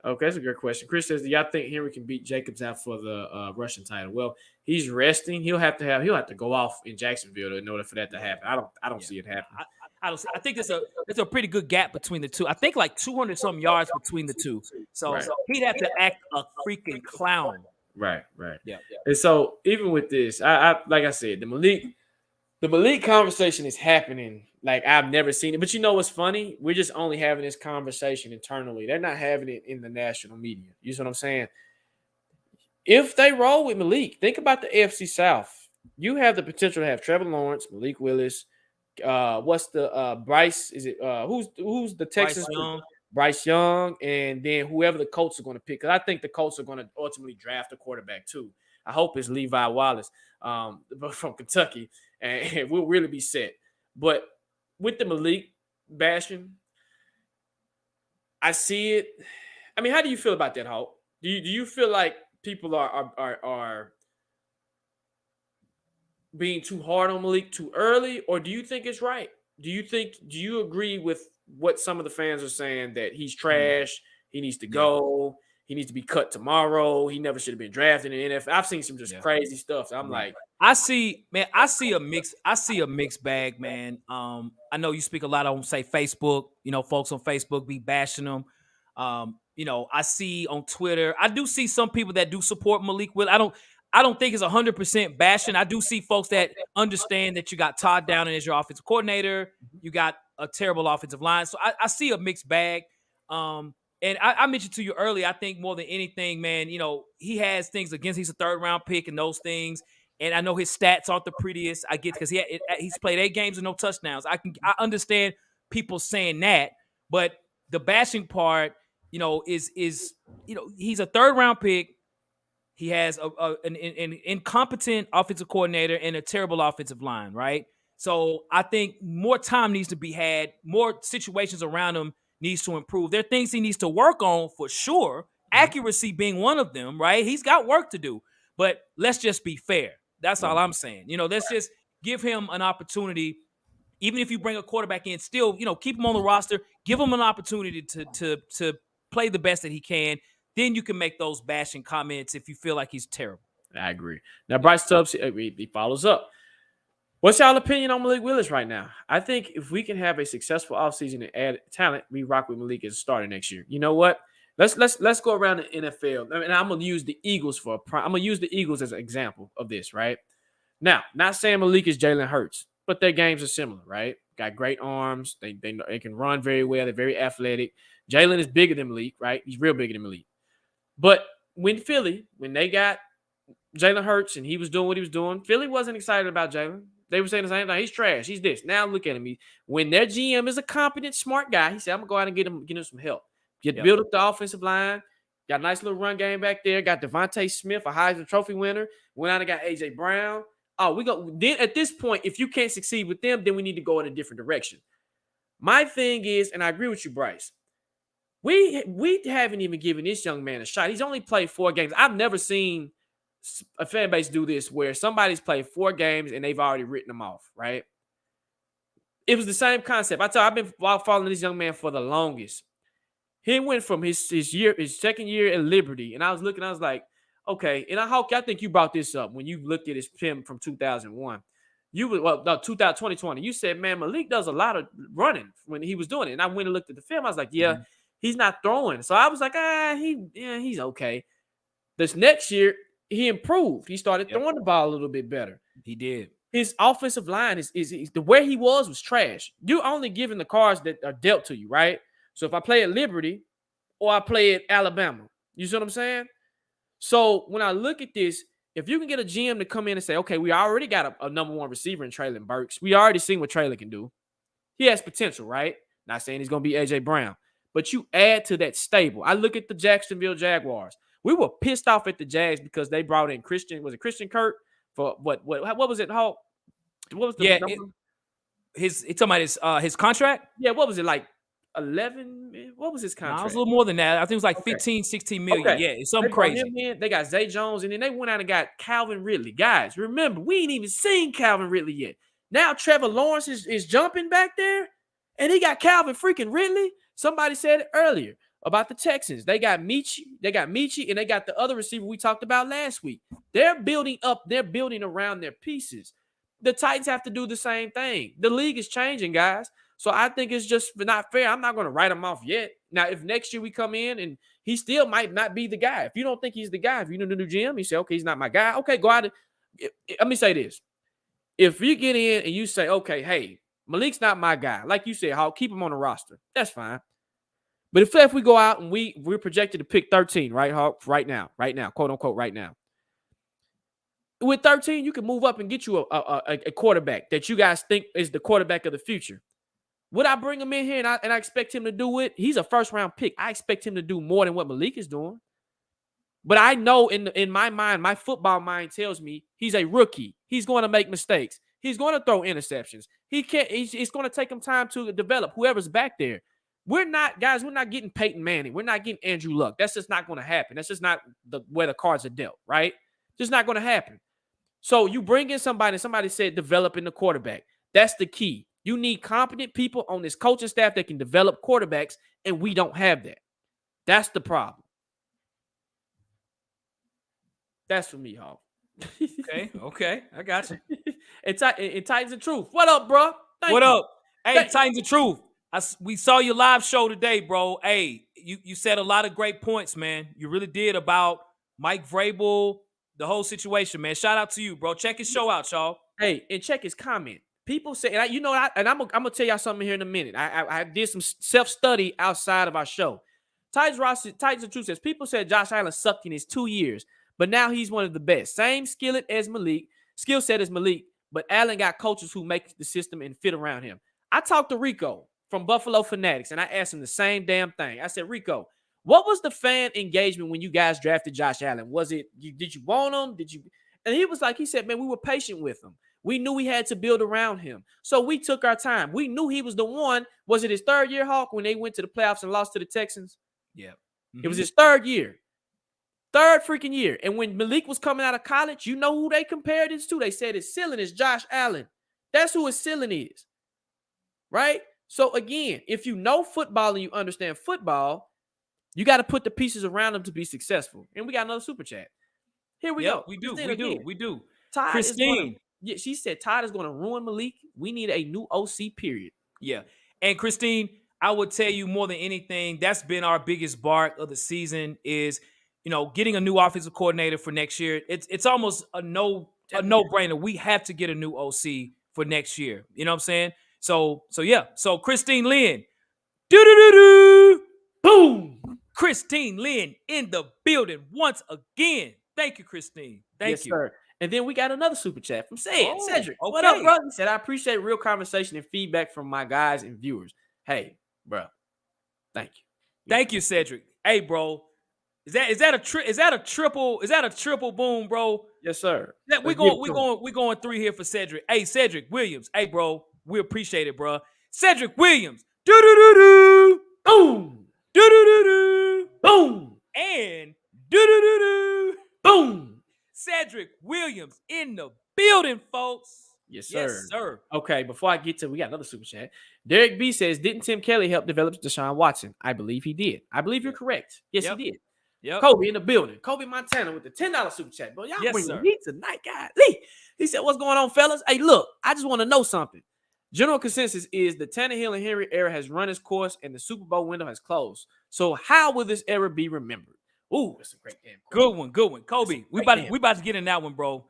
okay, that's a good question. Chris says, do y'all think Henry can beat Jacobs out for the rushing title? Well, he's resting. He'll have to go off in Jacksonville in order for that to happen. I don't see it happening. I think there's a pretty good gap between the two. I think like 200 some yards between the two. So he'd have to act a freaking clown. Right. Yeah. And so even with this, I like I said, the Malik conversation is happening like I've never seen it. But you know what's funny? We're just only having this conversation internally. They're not having it in the national media. You see what I'm saying? If they roll with Malik, think about the AFC South. You have the potential to have Trevor Lawrence, Malik Willis. What's the Bryce? Is it who's the Texans? Bryce Young, and then whoever the Colts are going to pick. Because I think the Colts are going to ultimately draft a quarterback too. I hope it's Levi Wallace from Kentucky, and we'll really be set. But with the Malik bashing, I see it. I mean, how do you feel about that, Hope? Do you feel like people are being too hard on Malik too early, or do you think it's right? Do you agree with what some of the fans are saying, that he's trash, he needs to go, he needs to be cut tomorrow, he never should have been drafted in the NFL? I've seen some just crazy stuff. So I'm like, I see a mixed bag, man. I know you speak a lot on, say, Facebook. Folks on Facebook be bashing them. I see on Twitter, I do see some people that do support Malik Willis. I don't think it's 100% bashing. I do see folks that understand that you got Todd Downing as your offensive coordinator. You got a terrible offensive line. So I see a mixed bag. And I mentioned to you earlier, I think more than anything, man, he has things against, he's a 3rd-round pick and those things. And I know his stats aren't the prettiest. I get, because he's played 8 games and no touchdowns. I understand people saying that, but the bashing part, is he's a 3rd-round pick. He has an incompetent offensive coordinator and a terrible offensive line, right? So I think more time needs to be had. More situations around him needs to improve. There are things he needs to work on for sure. Accuracy being one of them, right? He's got work to do. But let's just be fair. That's all I'm saying. Let's just give him an opportunity. Even if you bring a quarterback in, still, keep him on the roster. Give him an opportunity to play the best that he can. Then you can make those bashing comments if you feel like he's terrible. I agree. Now, Bryce Tubbs, he follows up. What's y'all opinion on Malik Willis right now? I think if we can have a successful offseason and add talent, we rock with Malik as a starter next year. You know what? Let's go around the NFL. And I'm gonna use the Eagles as an example of this, right? Now, not saying Malik is Jalen Hurts, but their games are similar, right? Got great arms. They can run very well. They're very athletic. Jalen is bigger than Malik, right? He's real bigger than Malik. But when they got Jalen Hurts and he was doing what he was doing, Philly wasn't excited about Jalen. They were saying the same thing. He's trash. He's this. Now look at him. When their GM is a competent, smart guy, he said, I'm going to go out and get him some help. Build up the offensive line. Got a nice little run game back there. Got Devontae Smith, a Heisman Trophy winner. Went out and got A.J. Brown. oh, we go. Then at this point, if you can't succeed with them, then we need to go in a different direction. My thing is, and I agree with you, Bryce. We haven't even given this young man a shot. He's only played 4 games. I've never seen a fan base do this where somebody's played 4 games and they've already written them off, right? It was the same concept. I've been following this young man for the longest. He went from his second year at Liberty, and I was looking, I was like, okay. And I think you brought this up when you looked at his film from 2001. 2020. You said, man, Malik does a lot of running when he was doing it. And I went and looked at the film. I was like, yeah, he's not throwing. So I was like, he's okay. This next year, he improved. He started throwing the ball a little bit better. He did. His offensive line is the where he was trash. You're only giving the cards that are dealt to you, right? So if I play at Liberty or I play at Alabama, you see what I'm saying? So when I look at this, if you can get a GM to come in and say, okay, we already got a number 1 receiver in Treylon Burks. We already seen what Treylon can do. He has potential, right? Not saying he's going to be A.J. Brown. But you add to that stable. I look at the Jacksonville Jaguars. We were pissed off at the Jags because they brought in Christian Kirk for what was it, Hawk? What was the number? It's talking about his contract? Yeah, what was it, like 11? What was his contract? No, it was a little more than that. I think it was like 15, 16 million. Okay. Yeah, it's something crazy. They got Zay Jones, and then they went out and got Calvin Ridley. Guys, remember, we ain't even seen Calvin Ridley yet. Now Trevor Lawrence is jumping back there, and he got Calvin freaking Ridley. Somebody said it earlier about the Texans. They got Michi, and they got the other receiver we talked about last week. They're building around their pieces. The Titans have to do the same thing. The league is changing, guys. So I think it's just not fair. I'm not going to write him off yet. Now, if next year we come in and he still might not be the guy. If you don't think he's the guy, if you know the new GM, you say, okay, he's not my guy. Okay, go out. Let me say this. If you get in and you say, okay, hey, Malik's not my guy. Like you said, I'll keep him on the roster. That's fine. But if we go out and we're projected to pick 13, right, Hawk? Right now, quote unquote, right now. With 13, you can move up and get you a quarterback that you guys think is the quarterback of the future. Would I bring him in here and I expect him to do it? He's a first-round pick. I expect him to do more than what Malik is doing. But I know in my mind, my football mind tells me he's a rookie. He's going to make mistakes. He's going to throw interceptions. It's going to take him time to develop whoever's back there. We're not getting Peyton Manning. We're not getting Andrew Luck. That's just not going to happen. That's just not where the cards are dealt, right? Just not going to happen. So you bring in somebody said developing the quarterback. That's the key. You need competent people on this coaching staff that can develop quarterbacks, and we don't have that. That's the problem. That's for me, Hawk. Okay. I got you. And Titans of Truth. What up, bro? What up? Hey, Titans of Truth. We saw your live show today, bro. Hey, you said a lot of great points, man. You really did about Mike Vrabel, the whole situation, man. Shout out to you, bro. Check his show out, y'all. Hey, and check his comment. People say, and I'm gonna tell y'all something here in a minute. I did some self-study outside of our show. Titans of Truth says people said Josh Allen sucked in his 2 years, but now he's one of the best. Same skill set as Malik, but Allen got coaches who make the system and fit around him. I talked to Rico from Buffalo Fanatics, and I asked him the same damn thing. I said, Rico, what was the fan engagement when you guys drafted Josh Allen? Was it did you want him? And he said, man, we were patient with him. We knew we had to build around him. So we took our time. We knew he was the one. Was it his third year, Hawk, when they went to the playoffs and lost to the Texans? Yeah. Mm-hmm. It was his third year. Third freaking year. And when Malik was coming out of college, you know who they compared this to? They said his ceiling is Josh Allen. That's who his ceiling is. Right? So again, if you know football and you understand football, you got to put the pieces around them to be successful. And we got another super chat. Here we go. We do. Todd Christine. She said Todd is going to ruin Malik. We need a new OC, period. Yeah. And Christine, I would tell you more than anything, that's been our biggest bark of the season is, getting a new offensive coordinator for next year. It's almost a no-brainer. We have to get a new OC for next year. You know what I'm saying? So yeah. So Christine Lynn. Boom. Christine Lynn in the building once again. Thank you, Christine. Thank you. Sir. And then we got another super chat from Cedric. Okay. What up, bro? He said, I appreciate real conversation and feedback from my guys and viewers. Hey, bro. Thank you. Thank you, Cedric. Hey, bro. Is that a triple boom, bro? Yes, sir. We're Let's give it to him. going 3 here for Cedric. Hey, Cedric Williams. Hey, bro, we appreciate it, bro. Cedric Williams. Do do do do. Boom. Do do do do. Boom. And do do do do. Boom. Cedric Williams in the building, folks. Yes, sir. Yes, sir. Okay, before I get to, we got another super chat. Derek B says, didn't Tim Kelly help develop Deshaun Watson? I believe he did. I believe you're correct. Yes, he did. Yep. Kobe in the building. Kobe Montana with the $10 super chat. Bro, y'all bring the heat tonight, guys. He said, what's going on, fellas? Hey, look, I just want to know something. General consensus is the Tannehill and Henry era has run its course and the Super Bowl window has closed. So how will this era be remembered? Ooh, that's a great game. Good one. Kobe, we about to get in that one, bro.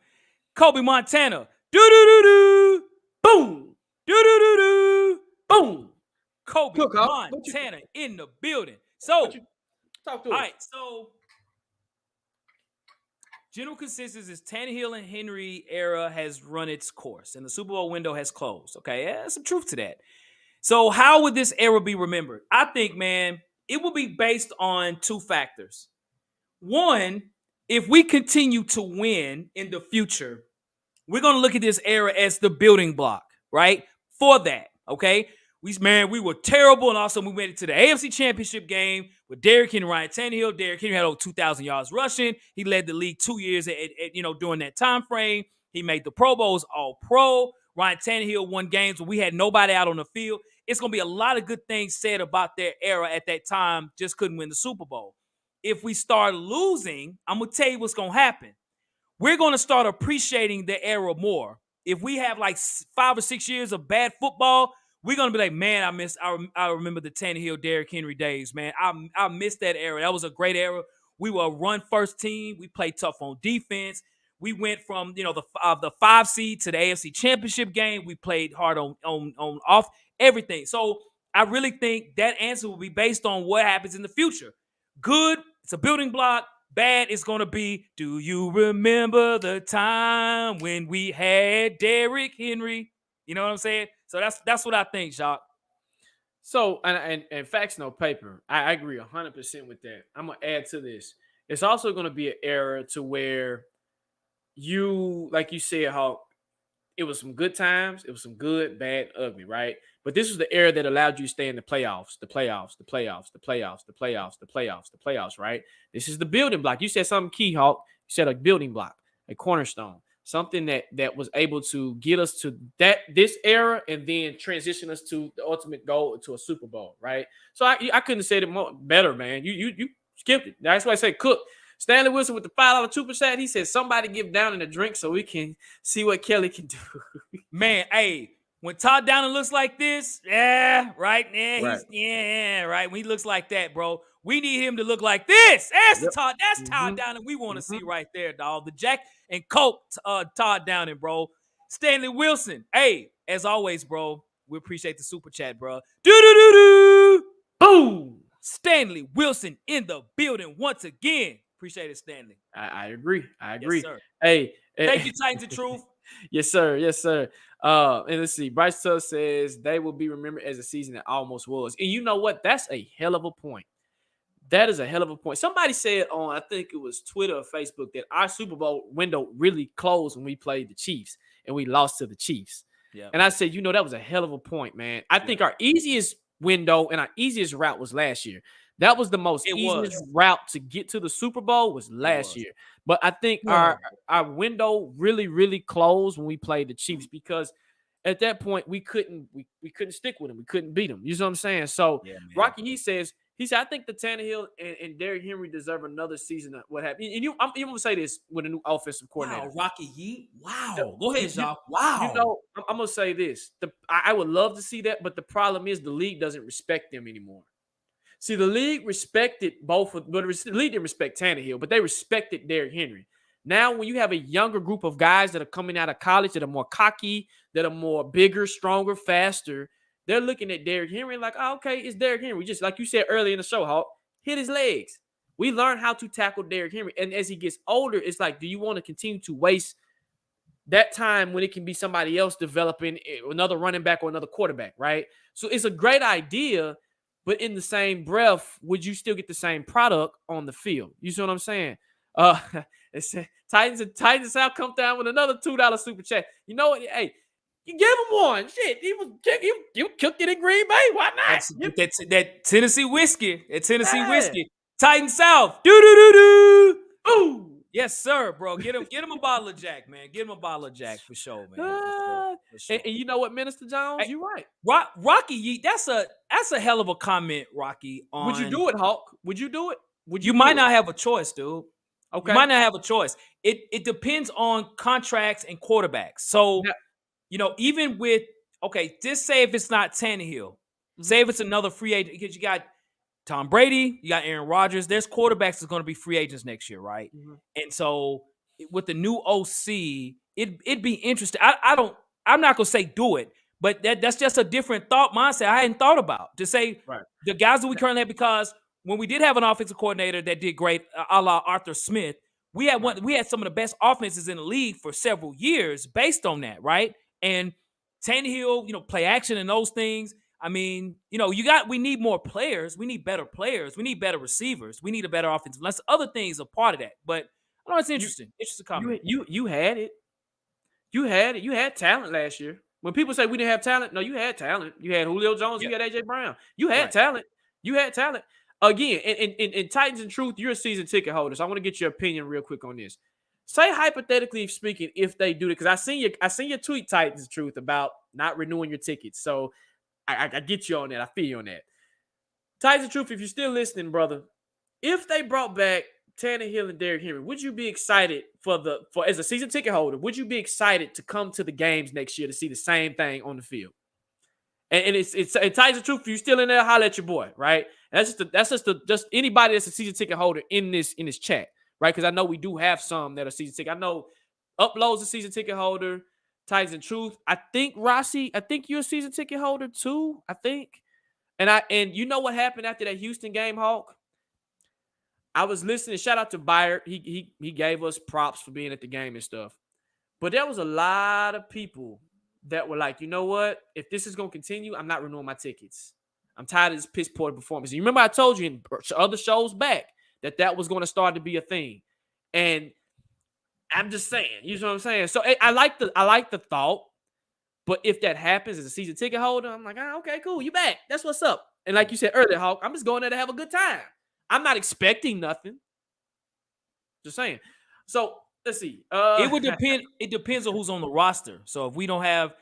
Kobe Montana. Do-do-do-do. Boom. Do-do-do-do. Boom. Kobe Montana in the building. So, talk to all us. right, so general consensus is Tannehill and Henry era has run its course and the Super Bowl window has closed. Okay, there's some truth to that. So how would this era be remembered? I think, man, it will be based on 2 factors. One, if we continue to win in the future, we're going to look at this era as the building block, right? For that, okay? We were terrible, and also we made it to the AFC Championship game with Derrick Henry, Ryan Tannehill. Derrick Henry had over 2,000 yards rushing. He led the league 2 years during that time frame. He made the Pro Bowls All-Pro. Ryan Tannehill won games when we had nobody out on the field. It's going to be a lot of good things said about their era at that time, just couldn't win the Super Bowl. If we start losing, I'm going to tell you what's going to happen. We're going to start appreciating the era more. If we have like 5 or 6 years of bad football, we're going to be like, man, I remember the Tannehill, Derrick Henry days, man. I miss that era. That was a great era. We were a run-first team. We played tough on defense. We went from, the 5 seed to the AFC Championship game. We played hard on off everything. So I really think that answer will be based on what happens in the future. Good, it's a building block. Bad is going to be, do you remember the time when we had Derrick Henry? You know what I'm saying? So that's what I think, Jacques. So, and facts, no paper. I agree 100% with that. I'm going to add to this. It's also going to be an era to where you, like you said, Hawk, it was some good times. It was some good, bad, ugly, right? But this was the era that allowed you to stay in the playoffs, right? This is the building block. You said something key, Hawk. You said a building block, a cornerstone, something that was able to get us to this era and then transition us to the ultimate goal, to a Super Bowl, right? So I couldn't have said it better, man. You skipped it. That's why I say Cook. Stanley Wilson with the $5 super chat. He said, somebody give Downing a drink so we can see what Kelly can do. Man, hey, when Todd Downing looks like this, yeah, right? Yeah, right. When he looks like that, bro, we need him to look like this. That's Todd Downing we want to see right there, dog. The Jack and Coke Todd Downing, bro. Stanley Wilson. Hey, as always, bro, we appreciate the super chat, bro. Do-do-do-do. Boom. Stanley Wilson in the building once again. Appreciate it, Stanley. I agree. Yes, sir. Hey, thank you, Titans of Truth. Yes, sir. And let's see. Bryce Tubb says they will be remembered as a season that almost was. And you know what? That's a hell of a point. That is a hell of a point. Somebody said on, I think it was Twitter or Facebook, that our Super Bowl window really closed when we played the Chiefs and we lost to the Chiefs. Yeah. And I said, that was a hell of a point, man. I think our easiest window and our easiest route was last year. That was the most easiest route to get to the Super Bowl was last year. But I think our window really, really closed when we played the Chiefs, because at that point we couldn't stick with them. We couldn't beat them. You know what I'm saying? So Rocky, he said, I think the Tannehill and Derrick Henry deserve another season of what happened. And I'm going to say this with a new offensive coordinator. Wow, Rocky Heat. Wow. Go ahead, Jacques. Wow. I'm going to say this. I would love to see that, but the problem is the league doesn't respect them anymore. See, the league respected both, but the league didn't respect Tannehill, but they respected Derrick Henry. Now, when you have a younger group of guys that are coming out of college that are more cocky, that are more bigger, stronger, faster, they're looking at Derrick Henry like, oh, okay, it's Derrick Henry. Just like you said earlier in the show, Hawk, hit his legs. We learned how to tackle Derrick Henry. And as he gets older, it's like, do you want to continue to waste that time when it can be somebody else developing another running back or another quarterback, right? So it's a great idea. But in the same breath, would you still get the same product on the field? You see what I'm saying? It said Titans South come down with another $2 super chat. You know what? Hey, you give him one. Shit, you cooked it in Green Bay. Why not? That Tennessee whiskey. That Tennessee Yeah. whiskey. Titan South. Do. Ooh. Yes, sir, bro. Get him a bottle of Jack, man. Get him a bottle of Jack for sure, man. For sure. And you know what, Minister Jones? Hey, you're right. Rocky, that's a hell of a comment, Rocky. Would you do it, Hawk? Would you do it? You might not have a choice, dude. Okay. You might not have a choice. It depends on contracts and quarterbacks. So, even with just say if it's not Tannehill, say if it's another free agent, because you got Tom Brady, you got Aaron Rodgers. There's quarterbacks that's going to be free agents next year, right? And so with the new OC, it'd be interesting. I'm not going to say do it, but that's just a different thought mindset I hadn't thought about. To say the guys that we currently have, because when we did have an offensive coordinator that did great, a la Arthur Smith, we had some of the best offenses in the league for several years based on that, right? And Tannehill, play action and those things. I mean, we need more players. We need better players. We need better receivers. We need a better offense. Unless other things are part of that. But I know it's interesting. Interesting comment. You had it. You had it. You had talent last year. When people say we didn't have talent, no, you had talent. You had Julio Jones. You had AJ Brown. You had talent. You had talent. Again, in Titans and Truth, you're a season ticket holder. So I want to get your opinion real quick on this. Say hypothetically speaking, if they do it, because I seen your tweet, Titans and Truth, about not renewing your tickets. So I get you on that. I feel you on that. Titans and Truth, if you're still listening, brother, if they brought back Tannehill and Derrick Henry, would you be excited for as a season ticket holder? Would you be excited to come to the games next year to see the same thing on the field? And it's Titans and Truth. If you're still in there, holler at your boy, right? And that's just anybody that's a season ticket holder in this chat, right? Because I know we do have some that are season ticket. I know Upload's a season ticket holder. Titans and Truth. I think Rossi, you're a season ticket holder too. I think. And you know what happened after that Houston game, Hawk? I was listening. Shout out to Byard. He gave us props for being at the game and stuff. But there was a lot of people that were like, you know what? If this is gonna continue, I'm not renewing my tickets. I'm tired of this piss poor performance. And you remember I told you in other shows back that was going to start to be a thing. And I'm just saying, you know what I'm saying? So I like the thought, but if that happens as a season ticket holder, I'm like, okay, cool, you back. That's what's up. And like you said earlier, Hawk, I'm just going there to have a good time. I'm not expecting nothing. Just saying. So let's see. It would depend. It depends on who's on the roster. So if we don't have,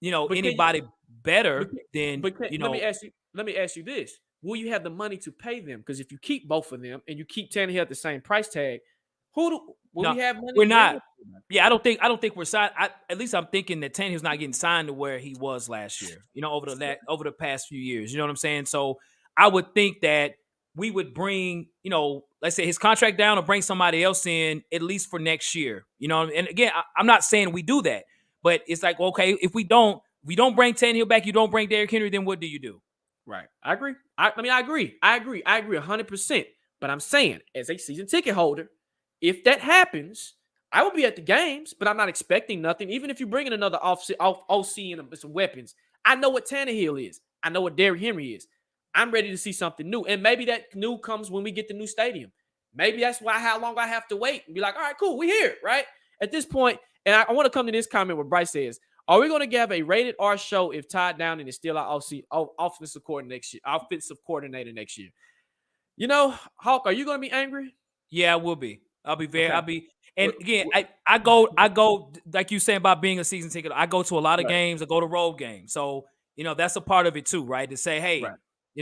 anybody better, then Let me ask you this: will you have the money to pay them? Because if you keep both of them and you keep Tannehill at the same price tag, we have money? We're not. Yeah, I don't think we're signed. At least I'm thinking that Tannehill's not getting signed to where he was last year. Over the past few years. You know what I'm saying? So I would think that we would bring, let's say his contract down or bring somebody else in at least for next year. And again, I'm not saying we do that, but it's like, okay, if we don't bring Tannehill back, you don't bring Derrick Henry, then what do you do? Right. I agree. I agree 100%. But I'm saying, as a season ticket holder, if that happens, I will be at the games, but I'm not expecting nothing. Even if you bring in another OC and some weapons, I know what Tannehill is. I know what Derrick Henry is. I'm ready to see something new. And maybe that new comes when we get the new stadium. Maybe that's how long I have to wait and be like, all right, cool, we here, right? At this point, and I want to come to this comment where Bryce says, are we going to have a rated R show if Todd Downing is still our offensive coordinator next year? Hawk, are you going to be angry? Yeah, I will be. I'll be. And again, I go like you saying about being a season ticket. I go to a lot of games. I go to road games. So, that's a part of it too, right? To say, hey,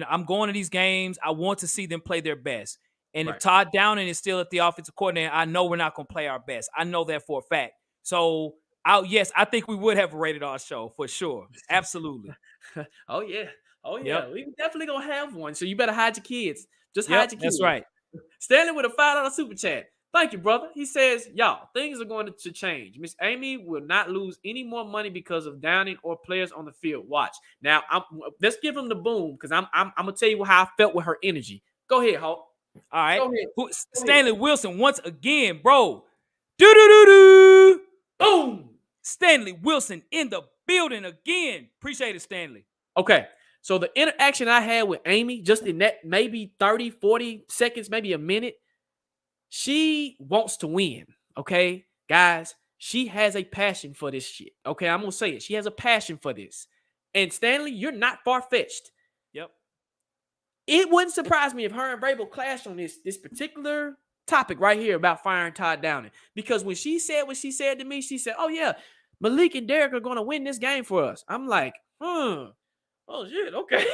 I'm going to these games. I want to see them play their best. And if Todd Downing is still at the offensive coordinator, I know we're not going to play our best. I know that for a fact. So, I think we would have a rated R show for sure. Absolutely. Oh, yeah. Yep. We definitely going to have one. So you better hide your kids. Just hide your kids. That's right. Stanley with a $5 super chat. Thank you, brother. He says, y'all, things are going to change. Miss Amy will not lose any more money because of Downing or players on the field. Watch. Now, let's give him the boom because I'm going to tell you how I felt with her energy. Go ahead, Hawk. All right. Stanley Wilson, once again, bro. Do-do-do-do. Boom. Stanley Wilson in the building again. Appreciate it, Stanley. Okay. So the interaction I had with Amy, just in that maybe 30, 40 seconds, maybe a minute, She wants to win. Okay, guys, she has a passion for this shit. Okay, I'm gonna say it. She has a passion for this. And Stanley, you're not far-fetched. Yep. It wouldn't surprise me if her and Vrabel clashed on this particular topic right here about firing Todd Downing. Because when she said what she said to me, she said, "Oh yeah, Malik and Derrick are gonna win this game for us." I'm like, oh shit, okay,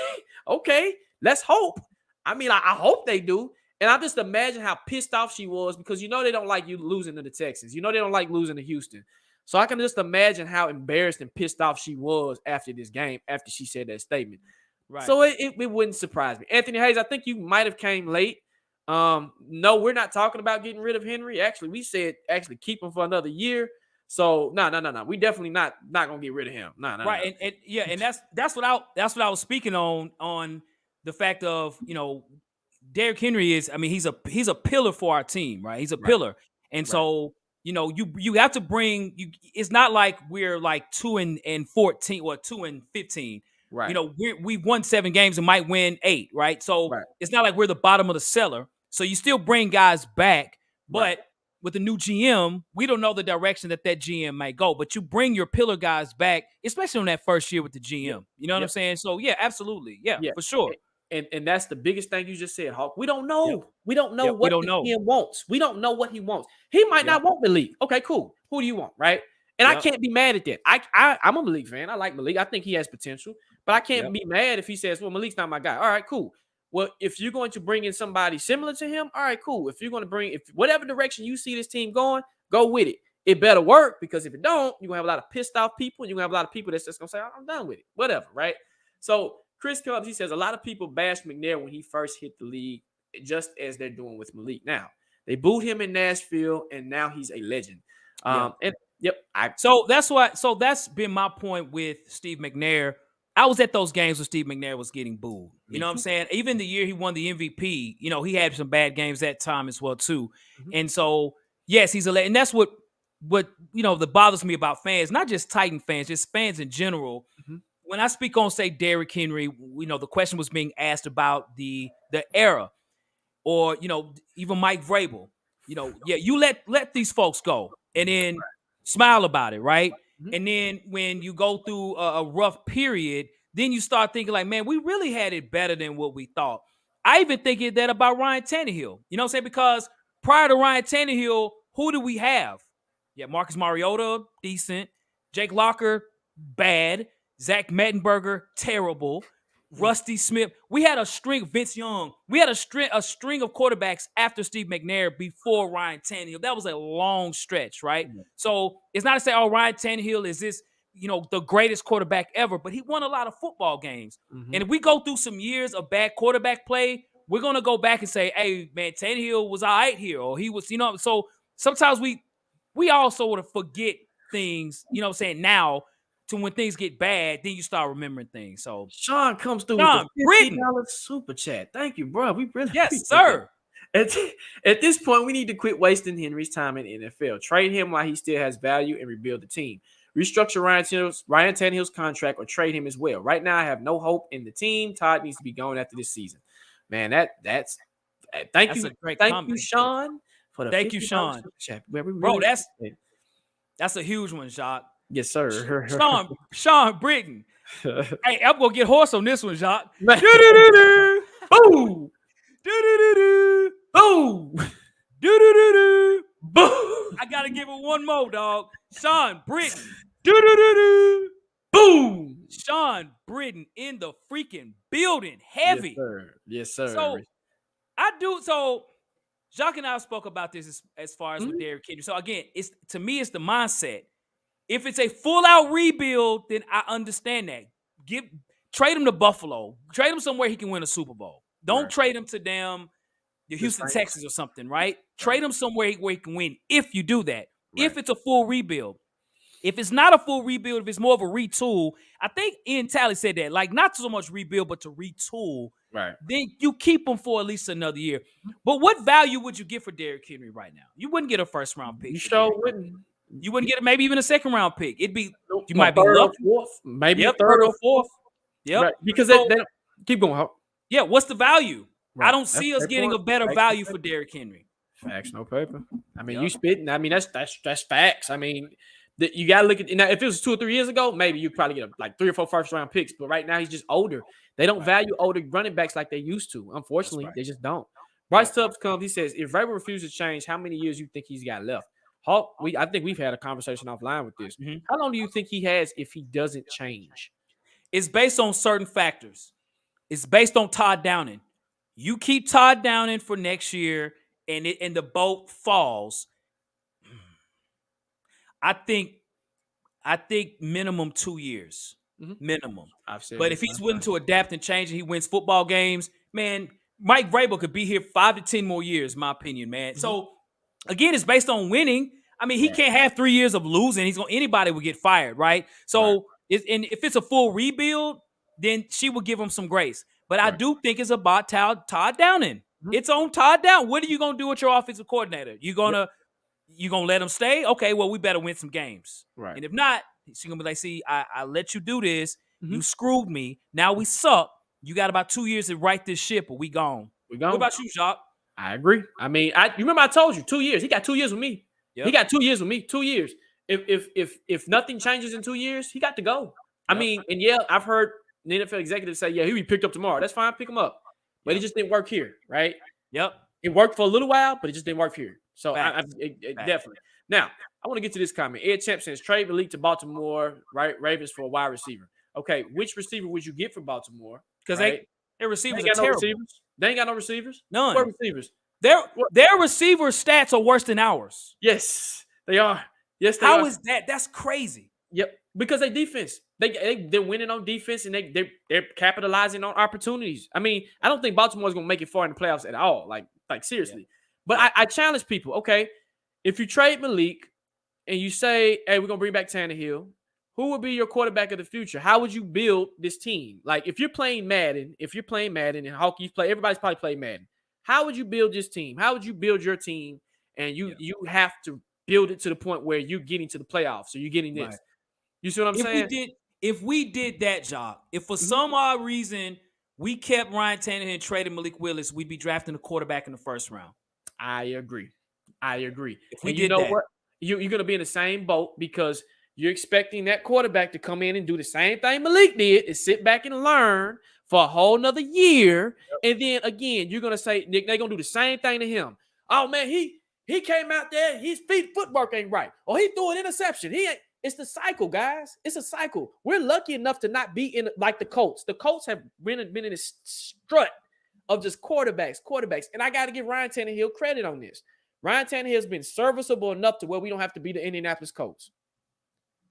okay, let's hope. I mean, I hope they do. And I just imagine how pissed off she was because you know they don't like you losing to the Texans. You know they don't like losing to Houston. So I can just imagine how embarrassed and pissed off she was after this game, after she said that statement. Right. So it wouldn't surprise me. Anthony Hayes, I think you might have came late. No, we're not talking about getting rid of Henry. Actually, we said keep him for another year. So no. We definitely not gonna get rid of him. No. Right. And yeah, and that's what I was speaking on the fact of, Derrick Henry is, I mean, he's a pillar for our team, right? He's a pillar. And so, you have to bring it's not like we're like 2-14 or 2-15. Right. We've won 7 games and might win 8, right? So it's not like we're the bottom of the cellar. So you still bring guys back, but with the new GM, we don't know the direction that GM might go. But you bring your pillar guys back, especially on that first year with the GM. You know what I'm saying? So yeah, absolutely, yeah, for sure. And that's the biggest thing you just said, Hawk. We don't know. Yep. We don't know what the GM wants. We don't know what he wants. He might not want Malik. Okay, cool. Who do you want, right? And I can't be mad at that. I'm a Malik fan. I like Malik. I think he has potential. But I can't be mad if he says, well, Malik's not my guy. All right, cool. Well, if you're going to bring in somebody similar to him, all right, cool. If you're going to if whatever direction you see this team going, go with it. It better work, because if it don't, you're going to have a lot of pissed off people. You're going to have a lot of people that's just going to say, I'm done with it. Whatever, right? So Chris Cubs, he says, a lot of people bashed McNair when he first hit the league, just as they're doing with Malik now. They booed him in Nashville, and now he's a legend. So that's been my point with Steve McNair. I was at those games when Steve McNair was getting booed. You know what I'm saying? Even the year he won the MVP, he had some bad games that time as well too. Mm-hmm. And so, yes, he's a legend. And that's what that bothers me about fans, not just Titan fans, just fans in general. Mm-hmm. When I speak on, say, Derrick Henry, the question was being asked about the era, or even Mike Vrabel. You let these folks go, and then smile about it, right? Mm-hmm. And then when you go through a rough period, then you start thinking like, man, we really had it better than what we thought. I even think that about Ryan Tannehill. You know what I'm saying? Because prior to Ryan Tannehill, who do we have? Yeah, Marcus Mariota, decent. Jake Locker, bad. Zach Mettenberger, terrible. Rusty Smith. We had a string. Vince Young. We had a string of quarterbacks after Steve McNair before Ryan Tannehill. That was a long stretch, right? Mm-hmm. So it's not to say, oh, Ryan Tannehill is this, the greatest quarterback ever, but he won a lot of football games. Mm-hmm. And if we go through some years of bad quarterback play, we're gonna go back and say, hey, man, Tannehill was all right here, or he was, So sometimes we also sort of forget things, now. To when things get bad, then you start remembering things. So Sean comes through with a $50 super chat. Thank you, bro. We really yes, sir. At this point, we need to quit wasting Henry's time in the NFL. Trade him while he still has value and rebuild the team. Restructure Ryan Tannehill's contract or trade him as well. Right now, I have no hope in the team. Todd needs to be gone after this season. Man, that's thank you, Sean. Thank you, Sean. Chat. Bro, that's a huge one, Jacques. Yes, sir. Sean Britton. Hey, I'm gonna get hoarse on this one, Jacques. Boom. Boom. Boom. I gotta give it one more, dog. Sean Britton. Boom. Sean Britton in the freaking building. Heavy. Yes, sir. So Jacques and I spoke about this as far as with Derrick Henry. So again, it's the mindset. If it's a full-out rebuild, then I understand that. Trade him to Buffalo. Trade him somewhere he can win a Super Bowl. Don't trade him to the Houston Texans or something, right? Trade him somewhere where he can win if you do that. Right. If it's a full rebuild. If it's not a full rebuild, if it's more of a retool, I think Ian Talley said that, like not so much rebuild, but to retool. Right. Then you keep him for at least another year. But what value would you get for Derrick Henry right now? You wouldn't get a first-round pick. You sure wouldn't. You wouldn't get maybe even a second-round pick. It'd be you might be lucky. Maybe third or fourth. Yep. Right. Because they keep going. Yeah. What's the value? Right. I don't see us getting a better value for Derrick Henry. Facts, no paper. I mean, you spitting. I mean, that's facts. I mean, you got to look at now. If it was 2 or 3 years ago, maybe you probably get like 3 or 4 first round picks. But right now, he's just older. They don't value older running backs like they used to. Unfortunately, they just don't. Bryce Tubbs comes. He says, if Vrabel refuses to change, how many years you think he's got left? Hawk, I think we've had a conversation offline with this. How long do you think he has if he doesn't change? It's based on certain factors. It's based on Todd Downing. You keep Todd Downing for next year, and the boat falls. I think minimum 2 years. Minimum. But if he's willing to adapt and change and he wins football games, man, Mike Vrabel could be here 5 to 10 more years, in my opinion, man. So again, it's based on winning. I mean, he can't have 3 years of losing. Anybody would get fired, right? So and if it's a full rebuild, then she will give him some grace. But I do think it's about Todd Downing. It's on Todd Downing. What are you gonna do with your offensive coordinator? You gonna let him stay? Okay, well, we better win some games. Right. And if not, she's gonna be like, see, I let you do this. You screwed me. Now we suck. You got about 2 years to right this ship, or we gone. What about you, Jacques? I agree. I mean, you remember I told you 2 years. He got 2 years with me. He got 2 years with me. 2 years. If nothing changes in 2 years, he got to go. I mean, and I've heard the NFL executives say, he'll be picked up tomorrow. That's fine, pick him up. But it just didn't work here, right? It worked for a little while, but it just didn't work here. So definitely. Now, I want to get to this comment. Ed Champ says, trade Malik to Baltimore, right? Ravens for a wide receiver. Okay, which receiver would you get for Baltimore? Because their receivers are terrible. They ain't got no receivers. None. What receivers? Their receiver stats are worse than ours. Yes, they are. Yes, they are. How is that? That's crazy. Yep, because they defense. They're winning on defense, and they're capitalizing on opportunities. I mean, I don't think Baltimore's going to make it far in the playoffs at all. Like seriously. But I challenge people. Okay, if you trade Malik and you say, hey, we're going to bring back Tannehill, who would be your quarterback of the future? How would you build this team? Like, if you're playing Madden, and Hawk, everybody's probably played Madden. How would you build this team? How would you build your team? And you have to build it to the point where you're getting to the playoffs. So you're getting this. Right. You see what I'm saying? If we did that, job, if for some odd reason we kept Ryan Tannehill and traded Malik Willis, we'd be drafting a quarterback in the first round. I agree. If we did you know that. What? You're going to be in the same boat because you're expecting that quarterback to come in and do the same thing Malik did, is sit back and learn for a whole nother year. And then again, you're going to say, Nick, they're going to do the same thing to him. Oh man, he came out there, his footwork ain't right. Or he threw an interception. It's the cycle, guys. It's a cycle. We're lucky enough to not be in like the Colts. The Colts have been in this strut of just quarterbacks. And I got to give Ryan Tannehill credit on this. Ryan Tannehill has been serviceable enough to where we don't have to be the Indianapolis Colts.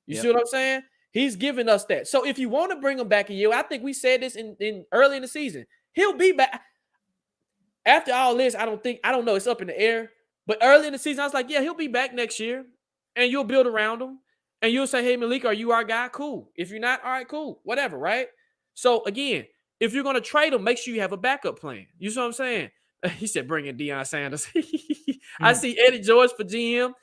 You see what I'm saying? He's giving us that. So if you want to bring him back a year, I think we said this in early in the season. He'll be back. After all this, I don't know. It's up in the air. But early in the season, I was like, yeah, he'll be back next year. And you'll build around him. And you'll say, hey, Malik, are you our guy? Cool. If you're not, all right, cool. Whatever, right? So, again, if you're going to trade him, make sure you have a backup plan. You see what I'm saying? He said, bring in Deion Sanders. I see Eddie George for GM.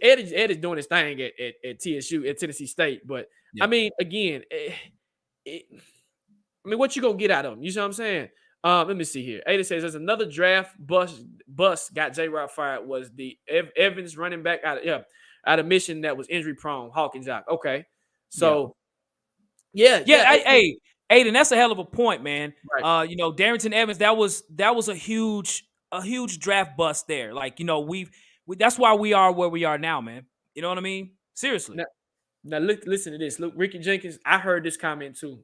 Eddie's doing his thing at TSU, at Tennessee State. But, I mean, again, what you going to get out of him? You see what I'm saying? Let me see here. Ada says there's another draft bust got J-Rod fired was the Evans running back out of Mission that was injury prone. Hawkins out. Okay. So, yeah. Hey, Aiden, that's a hell of a point, man. Right. Darrington Evans, that was a huge draft bust there. Like, that's why we are where we are now, man. You know what I mean? Seriously. Now listen to this. Look, Ricky Jenkins, I heard this comment too.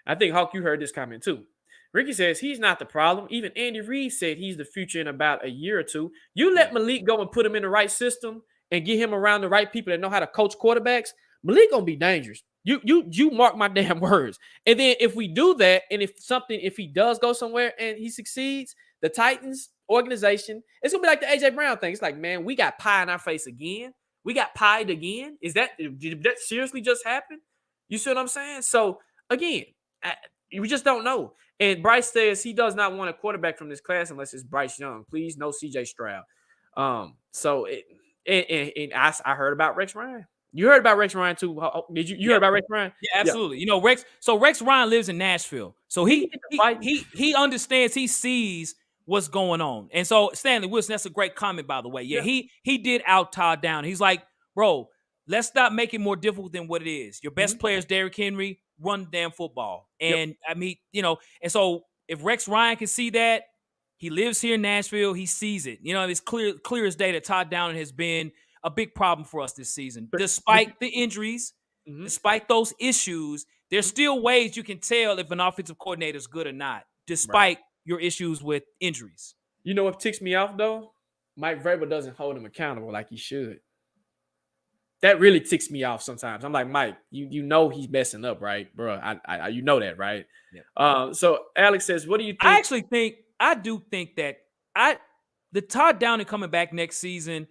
I think, Hawk, you heard this comment too. Ricky says he's not the problem. Even Andy Reid said he's the future in about a year or two. You let Malik go and put him in the right system and get him around the right people that know how to coach quarterbacks. Malik gonna be dangerous. You mark my damn words. And then if we do that, and if he does go somewhere and he succeeds, the Titans organization, it's gonna be like the AJ Brown thing. It's like, man, we got pie in our face again. We got pied again. Did that seriously just happen? You see what I'm saying? So again, we just don't know. And Bryce says he does not want a quarterback from this class unless it's Bryce Young. Please, no CJ Stroud. I heard about Rex Ryan. You heard about Rex Ryan too? Did you heard about Rex Ryan? Yeah, absolutely. Yeah. Rex Ryan lives in Nashville, so he understands. He sees what's going on. And so Stanley Wilson, that's a great comment, by the way. Yeah, he did out Todd down. He's like, bro, let's not make it more difficult than what it is. Your best player is Derrick Henry. Run the damn football. And I mean, and so if Rex Ryan can see that, he lives here in Nashville, he sees it. It's clear as day that Todd Downing has been a big problem for us this season. Despite the injuries, despite those issues, there's still ways you can tell if an offensive coordinator is good or not, despite your issues with injuries. You know what ticks me off, though? Mike Vrabel doesn't hold him accountable like he should. That really ticks me off sometimes. I'm like, Mike, you know he's messing up, right, bro? I you know that, right? Yeah. So Alex says, what do you think? I do think that the Todd Downing coming back next season,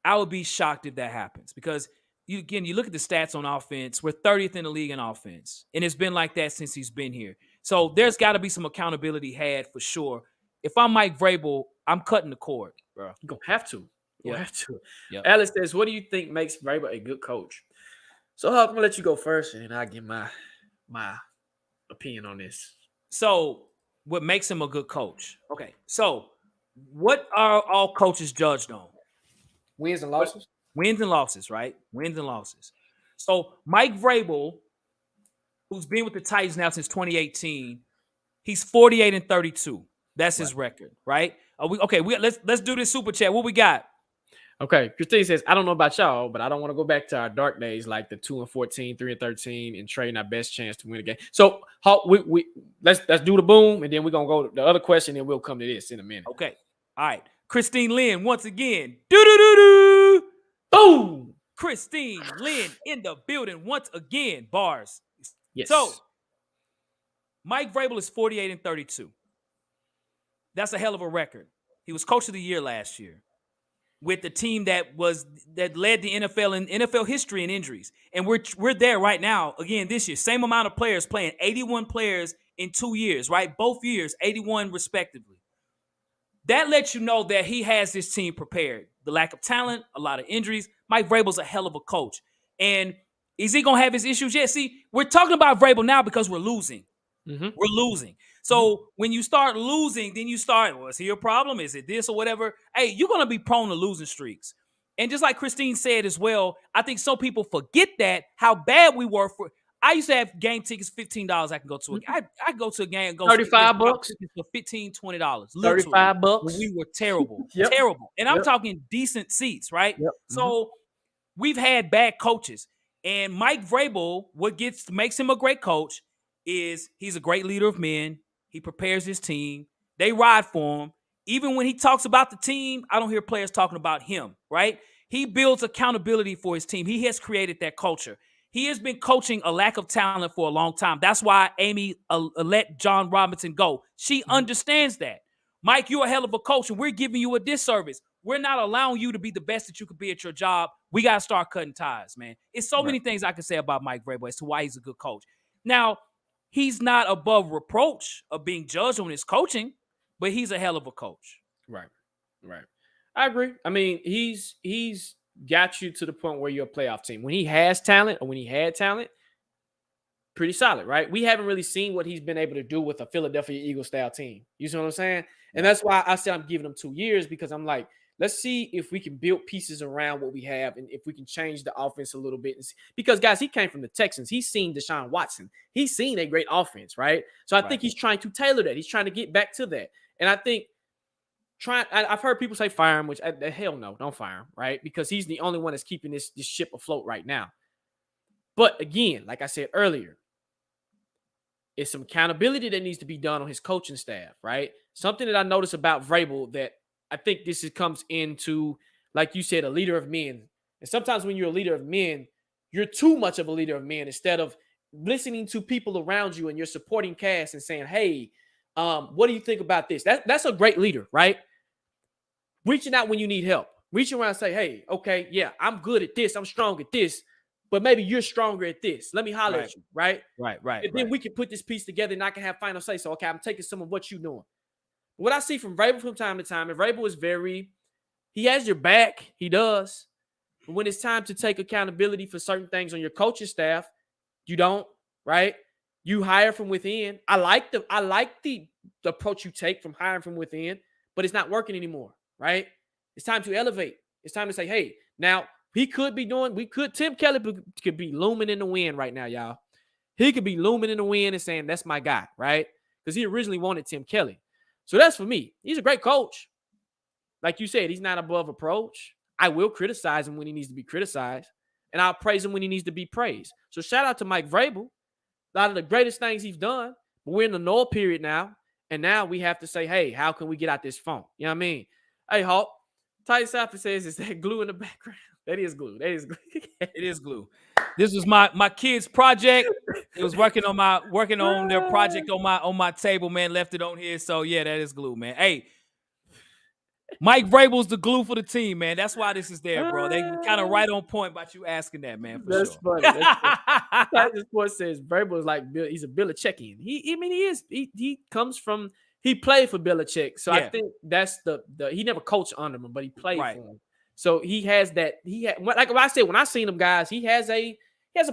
I would be shocked if that happens because you look at the stats on offense. We're 30th in the league in offense, and it's been like that since he's been here. So there's got to be some accountability had for sure. If I'm Mike Vrabel, I'm cutting the cord, bro. You're going to have to. You have to. Yep. Alice says, what do you think makes Vrabel a good coach? So I'm going to let you go first, and then I'll give my opinion on this. So what makes him a good coach? Okay, so what are all coaches judged on? Wins and losses? Wins and losses, right? Wins and losses. So Mike Vrabel, who's been with the Titans now since 2018, he's 48-32. That's his record, right? Let's do this super chat. What we got? Okay, Christine says, I don't know about y'all, but I don't want to go back to our dark days like the 2-14, 3-13, and trading our best chance to win a game. So let's do the boom, and then we're gonna go to the other question, and we'll come to this in a minute. Okay. All right. Christine Lynn, once again. Do-do-do-do. Boom. Christine Lynn in the building once again. Bars. Yes. So Mike Vrabel is 48-32. That's a hell of a record. He was coach of the year last year with the team that led the NFL in NFL history in injuries. And we're there right now, again, this year. Same amount of players playing, 81 players in 2 years, right? Both years, 81 respectively. That lets you know that he has this team prepared. The lack of talent, a lot of injuries. Mike Vrabel's a hell of a coach. And is he going to have his issues? Yeah, see, we're talking about Vrabel now because we're losing. Mm-hmm. We're losing. So when you start losing, then you start, is he a problem? Is it this or whatever? Hey, you're going to be prone to losing streaks. And just like Christine said as well, I think some people forget that, how bad we were for. I used to have game tickets, $15 I can go to. I go to a game and go $35 for $15, $20. $35. We were terrible. Terrible. And I'm talking decent seats, right? Yep. So we've had bad coaches. And Mike Vrabel, what makes him a great coach is he's a great leader of men. He prepares his team. They ride for him. Even when he talks about the team, I don't hear players talking about him, right? He builds accountability for his team. He has created that culture. He has been coaching a lack of talent for a long time. That's why Amy let John Robinson go. She understands that. Mike, you're a hell of a coach, and we're giving you a disservice. We're not allowing you to be the best that you could be at your job. We got to start cutting ties, man. It's so many things I can say about Mike Vrabel as to why he's a good coach. Now, he's not above reproach of being judged on his coaching, but he's a hell of a coach. Right. I agree. I mean, he's got you to the point where you're a playoff team. When he has talent, or when he had talent, pretty solid, right? We haven't really seen what he's been able to do with a Philadelphia Eagles-style team. You see what I'm saying? And that's why I say I'm giving him 2 years, because I'm like, let's see if we can build pieces around what we have and if we can change the offense a little bit. Because, guys, he came from the Texans. He's seen Deshaun Watson. He's seen a great offense, right? So I think he's trying to tailor that. He's trying to get back to that. And I think I've heard people say fire him, which hell no, don't fire him, right? Because he's the only one that's keeping this ship afloat right now. But again, like I said earlier, it's some accountability that needs to be done on his coaching staff, right? Something that I noticed about Vrabel that I think comes into, like you said, a leader of men. And sometimes when you're a leader of men, you're too much of a leader of men instead of listening to people around you and your supporting cast and saying, hey, what do you think about this? That's a great leader, right? Reaching out when you need help. Reaching around and say, hey, okay, yeah, I'm good at this. I'm strong at this. But maybe you're stronger at this. Let me holler at you, right? Right. And then we can put this piece together and I can have final say. So, okay, I'm taking some of what you're doing. What I see from Vrabel from time to time, and Vrabel is he has your back. He does. But when it's time to take accountability for certain things on your coaching staff, you don't, right? You hire from within. I like the approach you take from hiring from within, but it's not working anymore, right? It's time to elevate. It's time to say, hey, now Tim Kelly could be looming in the wind right now, y'all. He could be looming in the wind and saying, that's my guy, right? Because he originally wanted Tim Kelly. So that's for me. He's a great coach. Like you said, he's not above approach. I will criticize him when he needs to be criticized, and I'll praise him when he needs to be praised. So shout out to Mike Vrabel. A lot of the greatest things he's done. But we're in the null period now, and now we have to say, hey, how can we get out this funk? You know what I mean? Hey, Hawk, Ty Safford says, is that glue in the background? That is glue. That is glue. It is glue. This was my kids' project. It was working on their project on my table, man. Left it on here. So yeah, that is glue, man. Hey, Mike Vrabel's the glue for the team, man. That's why this is there, bro. They kind of right on point about you asking that, man. For That's sure. funny. That's funny. Titan Sports says Vrabel is like he's a Belichickian. He is. He comes from. He played for Belichick, so I think that's the he never coached under him, but he played for him. So he has that. Like I said, when I seen him, guys, he has a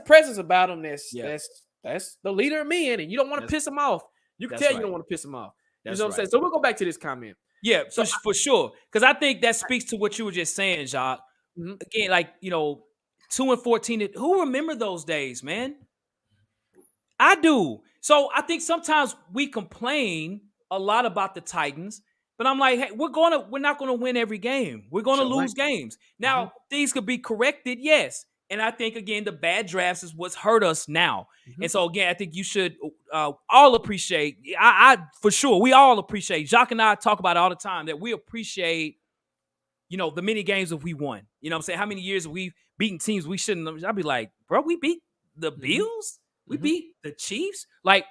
presence about him that's the leader of men, and you don't want to piss him off. You can tell you don't want to piss him off. You know what I'm saying? So we'll go back to this comment. Yeah, for sure. Because I think that speaks to what you were just saying, Jacques. Mm-hmm. Again, like, 2-14. Who remember those days, man? I do. So I think sometimes we complain a lot about the Titans, but I'm like, hey, we're not gonna win every game. We're gonna lose games. Now, things could be corrected, yes. And I think, again, the bad drafts is what's hurt us now. Mm-hmm. And so, again, I think you should all appreciate, for sure, we all appreciate, Jacques and I talk about it all the time, that we appreciate, the many games that we won. You know what I'm saying? How many years we've beaten teams we shouldn't. I'd be like, bro, we beat the Bills? We beat the Chiefs? Like,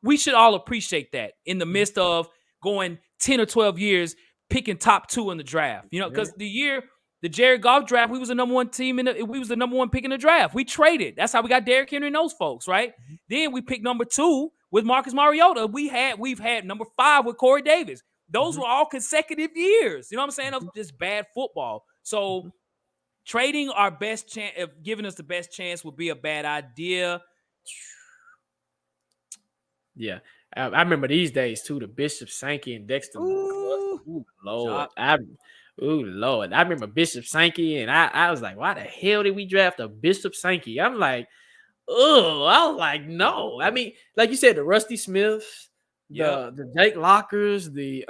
we should all appreciate that in the midst of going 10 or 12 years picking top 2 in the draft. Because the Jared Goff draft, we was the number 1 team we was the number 1 pick in the draft. We traded. That's how we got Derrick Henry and those folks, right? Mm-hmm. Then we picked number 2 with Marcus Mariota. We've had number 5 with Corey Davis. Those were all consecutive years. You know what I'm saying? Of just bad football. So trading our best chance, giving us the best chance would be a bad idea. Yeah. I remember these days too, the Bishop Sankey and Dexter. Ooh, Lord. Lord. I remember Bishop Sankey, and I was like, why the hell did we draft a Bishop Sankey? I'm like, I was like, no. I mean, like you said, the Rusty Smiths, the Jake Lockers, the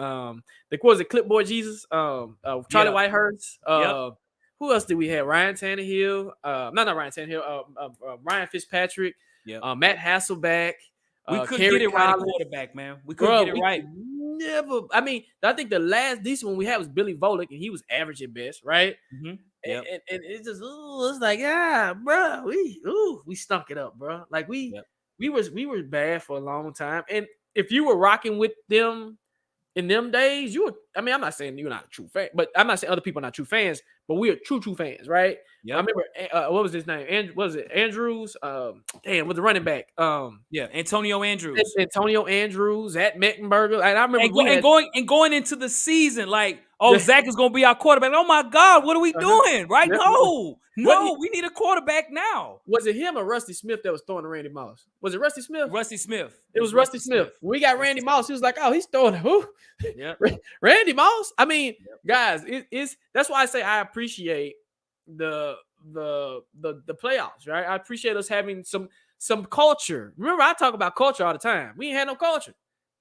Clipboard Jesus, Charlie Whitehurst. Who else did we have? Ryan Tannehill. Not Ryan Tannehill. Ryan Fitzpatrick. Matt Hasselbeck. We couldn't get it right at quarterback, man. We couldn't get it right. Never. I mean, I think the last decent one we had was Billy Volek, and he was average at best, right? Mm-hmm. And it's just, it's like, bro, we stunk it up, bro. Like we were bad for a long time. And if you were rocking with them in them days, you were. I mean, I'm not saying you're not a true fan, but I'm not saying other people are not true fans. But we are true fans, right? Yeah. I remember what was his name? Was it Andrews? Was the running back? Antonio Andrews. Antonio Andrews at Mettenberger. And I remember going into the season, like, Zach is gonna be our quarterback. Oh my God, what are we doing? Right? No, we need a quarterback now. Was it him or Rusty Smith that was throwing to Randy Moss? Was it Rusty Smith? Rusty Smith. It was Rusty Smith. When we got Randy Moss, he was like, oh, he's throwing who? Yeah. Randy Moss. I mean, guys, it's that's why I say I appreciate the playoffs, right? I appreciate us having some culture. Remember, I talk about culture all the time. We ain't had no culture.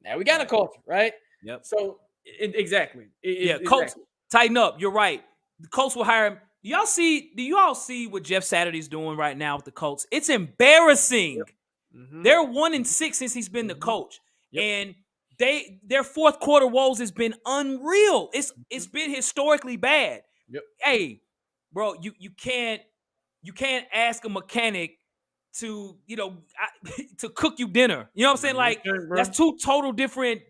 Now we got a culture, right? Yep. So exactly. Colts, tighten up. You're right. The Colts will hire him. Do you all see what Jeff Saturday's doing right now with the Colts? It's embarrassing. Yep. Mm-hmm. They're 1-6 since he's been the coach. Yep. And their fourth quarter woes has been unreal. It's been historically bad. Yep. Hey, bro, you can't ask a mechanic to to cook you dinner. You know what I'm saying? Like, that's 2 total different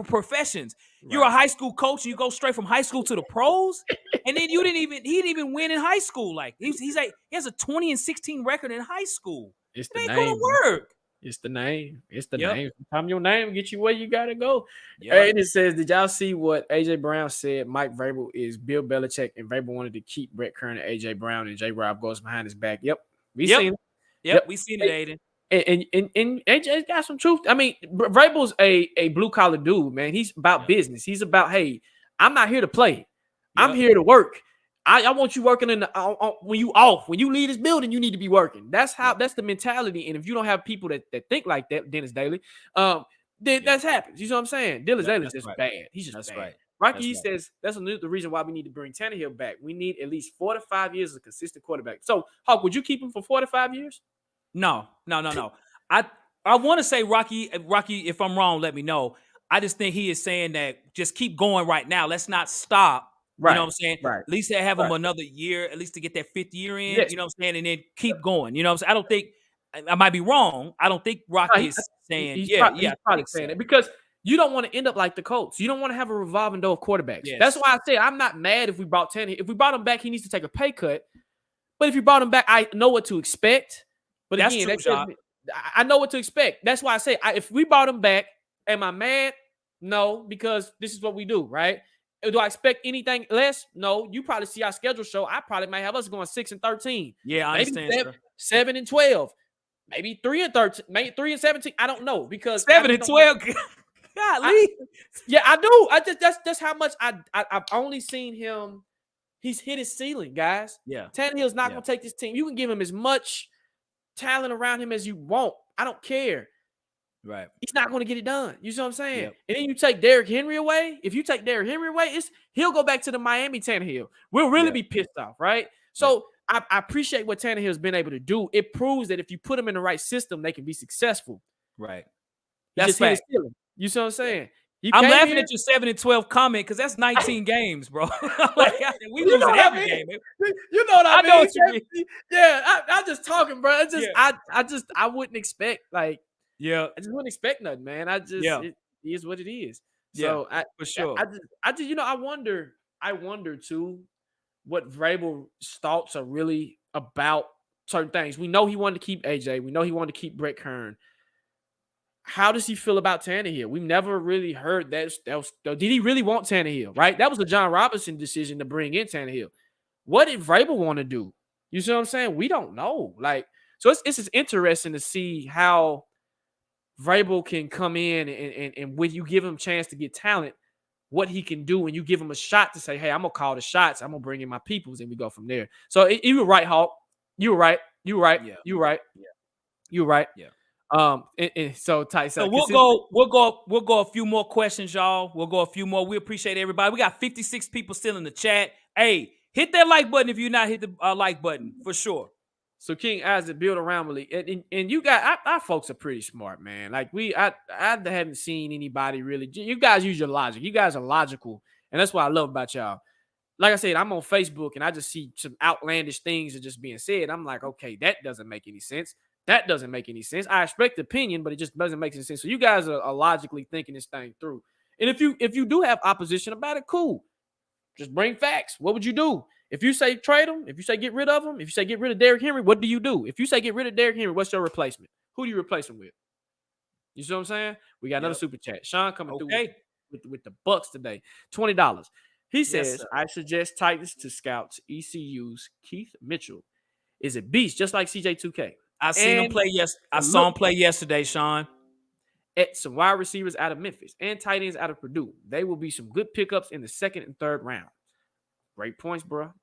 professions. Right. You're a high school coach and you go straight from high school to the pros, and then he didn't even win in high school. Like he's like, he has a 20-16 record in high school. It ain't gonna work. It's the name. It's the name. Sometimes your name get you where you gotta go. Yep. And it says, did y'all see what AJ Brown said? Mike Vrabel is Bill Belichick, and Vrabel wanted to keep Brett Kern and AJ Brown, and J. Rob goes behind his back. Yep. We seen it. Yep. We seen it, Aiden. And AJ got some truth. I mean, Vrabel's a blue collar dude, man. He's about business. He's about, hey, I'm not here to play. I'm here to work. I want you working in the when you off. When you leave this building, you need to be working. That's the mentality. And if you don't have people that think like that, Dennis Daly, then that happens. You know what I'm saying? Dennis Daly's just bad. He's just bad. Right. Rocky says that's the reason why we need to bring Tannehill back. We need at least 4 to 5 years of consistent quarterback. So, Hawk, would you keep him for 4 to 5 years? No. I want to say Rocky, if I'm wrong, let me know. I just think he is saying that just keep going right now. Let's not stop. Right. You know what I'm saying? Right. At least they have him another year, at least to get that 5th year in. Yes. You know what I'm saying? And then keep going. You know what I'm saying? I don't think I might be wrong. I don't think Rocky is saying he's probably saying it because you don't want to end up like the Colts. You don't want to have a revolving door of quarterbacks. Yes. That's why I say I'm not mad if we brought Tannehill. If we brought him back, he needs to take a pay cut. But if you brought him back, I know what to expect. But that's again, true, I know what to expect. That's why I say if we brought him back, am I mad? No, because this is what we do, right? Do I expect anything less? No. You probably see our schedule show. I probably might have us going 6-13. Yeah, I understand. 7-12. Maybe 3-13. Maybe 3-17. I don't know because 7-12. Golly. Yeah, I do. I just that's how much I've only seen him. He's hit his ceiling, guys. Yeah. Tannehill's not going to take this team. You can give him as much talent around him as you want. I don't care. Right. He's not going to get it done. You see what I'm saying? Yep. And then you take Derrick Henry away. If you take Derrick Henry away, he'll go back to the Miami Tannehill. We'll really be pissed off, right? So I appreciate what Tannehill's been able to do. It proves that if you put them in the right system, they can be successful. Right. That's fact. You see what I'm saying? I'm laughing at your 7-12 comment because that's 19 games, bro. Like, we losing every game. You know what I mean? Know what you mean. Yeah, I'm just talking, bro. It's just I wouldn't expect I just wouldn't expect nothing, man. It is what it is. So for sure. I just I wonder too what Vrabel's thoughts are really about certain things. We know he wanted to keep AJ. We know he wanted to keep Brett Kern. How does he feel about Tannehill? We've never really heard that. Did he really want Tannehill, right? That was a John Robinson decision to bring in Tannehill. What did Vrabel want to do? You see what I'm saying? We don't know. So it's just interesting to see how Vrabel can come in and when you give him a chance to get talent, what he can do when you give him a shot to say, hey, I'm going to call the shots. I'm going to bring in my peoples, and we go from there. So you were right, Hawk. You were right. Yeah. You were right. Yeah. You were right. Yeah. So tight. So we'll go a few more questions, y'all. We'll go a few more. We appreciate everybody. We got 56 people still in the chat. Hey, hit that like button if you're not hit the like button for sure. So King Isaac build around Malik, and you got our folks are pretty smart, man. Like I haven't seen anybody really. You guys use your logic. You guys are logical, and that's what I love about y'all. Like I said, I'm on Facebook and I just see some outlandish things that just being said. I'm like, okay, that doesn't make any sense. That doesn't make any sense. I expect opinion, but it just doesn't make any sense. So you guys are logically thinking this thing through. And if you do have opposition about it, cool. Just bring facts. What would you do? If you say trade him, if you say get rid of him, if you say get rid of Derrick Henry, what do you do? If you say get rid of Derrick Henry, what's your replacement? Who do you replace him with? You see what I'm saying? We got another super chat. Sean coming through with the Bucks today. $20. He says, I suggest Titans to scouts ECU's Keith Mitchell is a beast, just like CJ2K. I seen him play. I saw him play yesterday, Sean. At some wide receivers out of Memphis and tight ends out of Purdue. They will be some good pickups in the 2nd and 3rd round. Great points, bro.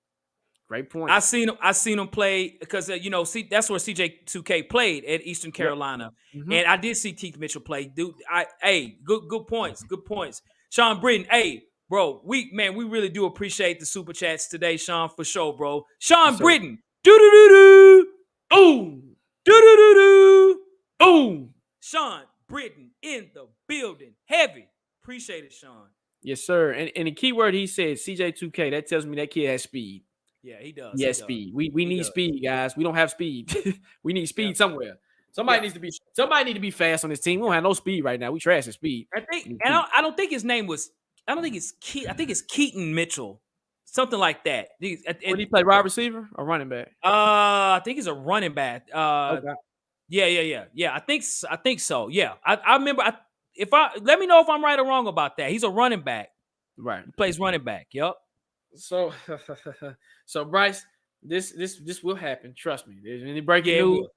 Great points. I seen him play because that's where CJ2K played at Eastern Carolina, and I did see Keith Mitchell play. Dude, good points. Good points. Sean Britton, bro, we really do appreciate the super chats today, Sean, for sure, bro. Sean Britton, do. Boom. Do. Boom. Sean Britton in the building. Heavy. Appreciate it, Sean. Yes, sir. And the key word he said, CJ2K, that tells me that kid has speed. Yeah, he does. Yes, speed. We need speed, guys. We don't have speed. We need speed somewhere. Somebody needs to be fast on this team. We don't have no speed right now. We trash at speed. I don't think his name was. I don't think it's I think it's Keaton Mitchell. Something like that. Would he play wide receiver or running back? I think he's a running back. Okay. Yeah. I think so. Yeah. I remember. Let me know if I'm right or wrong about that. He's a running back. Right. He plays running back. Yep. So Bryce, this will happen. Trust me. There's any breaking news.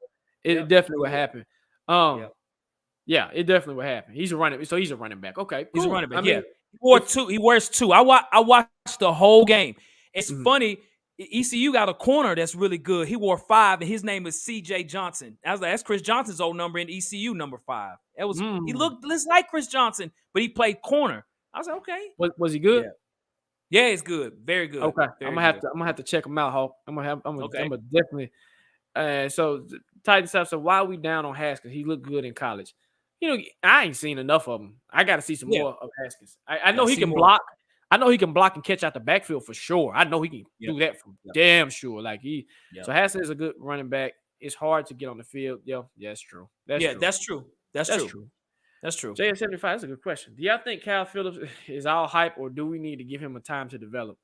It definitely will happen. Yeah, it definitely would happen. He's a running back. Okay, cool. He's a running back. I mean, He wears two. I watched the whole game. It's Mhm. funny. ECU got a corner that's really good. He wore 5, and his name is C.J. Johnson. I was like, that's Chris Johnson's old number in ECU, number 5. He looked just like Chris Johnson, but he played corner. I was like, okay. Was he good? Yeah, he's good. Very good. Okay, Very I'm gonna have to check him out, Hawk. I'm gonna definitely. So Titan stuff. So why are we down on Haskins? He looked good in college. I ain't seen enough of him. I got to see some more of Haskins. I know he can block. I know he can block and catch out the backfield for sure. I know he can do that for damn sure. So Haskins is a good running back. It's hard to get on the field. Yeah, that's true. That's true. That's true. JS75, that's a good question. Do y'all think Kyle Phillips is all hype, or do we need to give him a time to develop?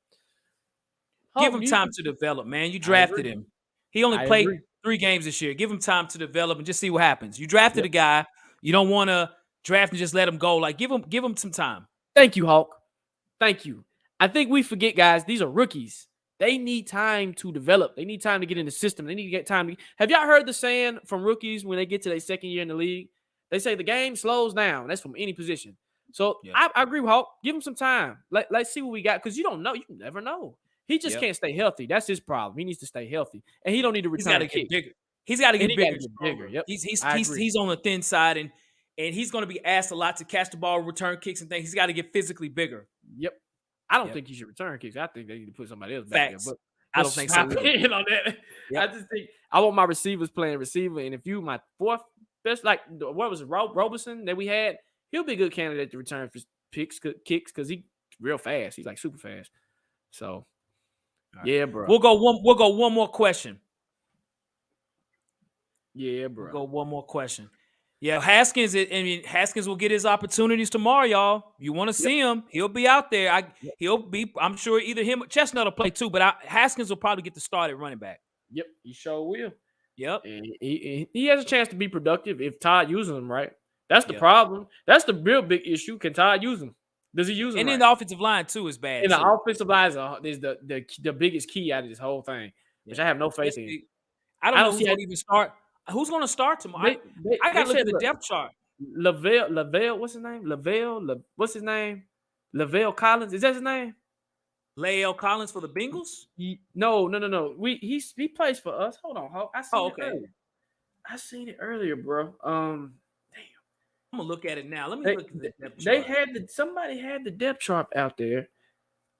Give him time to develop, man. You drafted him. He only played 3 games this year. Give him time to develop and just see what happens. You drafted a guy. You don't want to draft and just let him go. Like give him some time. Thank you, Hawk. Thank you. I think we forget, guys, these are rookies. They need time to develop. They need time to get in the system. They need to get time. Have y'all heard the saying from rookies when they get to their second year in the league? They say the game slows down. That's from any position. So I agree with Hawk. Give him some time. Let's see what we got, because you don't know. You never know. He just can't stay healthy. That's his problem. He needs to stay healthy, and he don't need to return a kick. He's got to get bigger. Yep. He's on the thin side, and he's going to be asked a lot to catch the ball, return kicks, and things. He's got to get physically bigger. Yep. I don't think he should return kicks. I think they need to put somebody else back there. But I don't think so. On that. I just think I want my receivers playing receiver, and if you my fourth best, like what was it, Roberson that we had, he'll be a good candidate to return for kicks because he's real fast. He's like super fast. So yeah, bro. We'll go one more question. Yeah, bro. We'll go one more question. Yeah, Haskins will get his opportunities tomorrow, y'all. You want to see him? He'll be out there. I'm sure either him or Chestnut will play too, but Haskins will probably get the start at running back. Yep, he sure will. Yep. And he has a chance to be productive if Todd uses him right. That's the problem. That's the real big issue. Can Todd use him? Does he use him? And then right? the offensive line too is bad. And the offensive line is the biggest key out of this whole thing, which I have no faith in. I don't know who's going to even start. Who's going to start tomorrow? I got to look at the depth chart. Lavelle, what's his name? What's his name? Lavelle Collins. Is that his name? Lael Collins for the Bengals? No. He plays for us. Hold on, Hulk. I seen it earlier, bro. Damn. I'm gonna look at it now. Let me look at the depth chart. Somebody had the depth chart out there.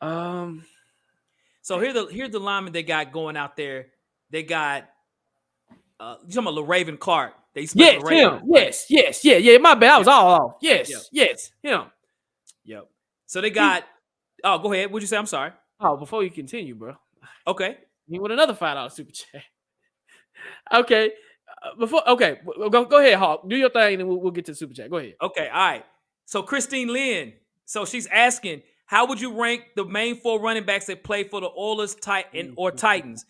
So here's the linemen they got going out there. They got you talking about LaRaven Clark. Him. Yes. Yeah. My bad. I was all off. Yes, him. Yep. So they got. Oh, go ahead. What'd you say? I'm sorry. Oh, before you continue, bro. Okay. You want another $5 super chat? Okay. Go ahead, Hawk. Do your thing, and we'll get to the super chat. Go ahead. Okay. All right. So Christine Lynn. So she's asking, how would you rank the main 4 running backs that play for the Oilers Titans?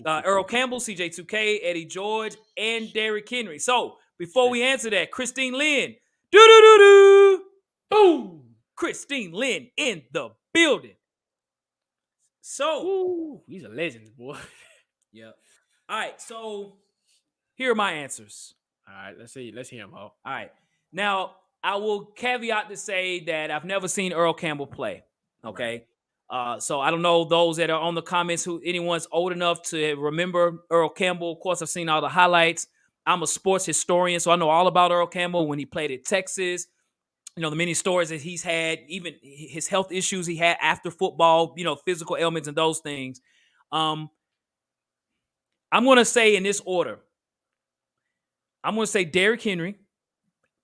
Earl Campbell, CJ2K, Eddie George, and Derrick Henry. So before we answer that, Christine Lynn. Boom. Christine Lynn in the building. So he's a legend, boy. Yeah. All right. So here are my answers. All right. Let's hear him, Hawk. All right. Now I will caveat to say that I've never seen Earl Campbell play. Okay. So I don't know those that are on the comments who anyone's old enough to remember Earl Campbell. Of course, I've seen all the highlights. I'm a sports historian, so I know all about Earl Campbell when he played at Texas. You know, the many stories that he's had, even his health issues he had after football, physical ailments and those things. I'm going to say in this order. I'm going to say Derrick Henry.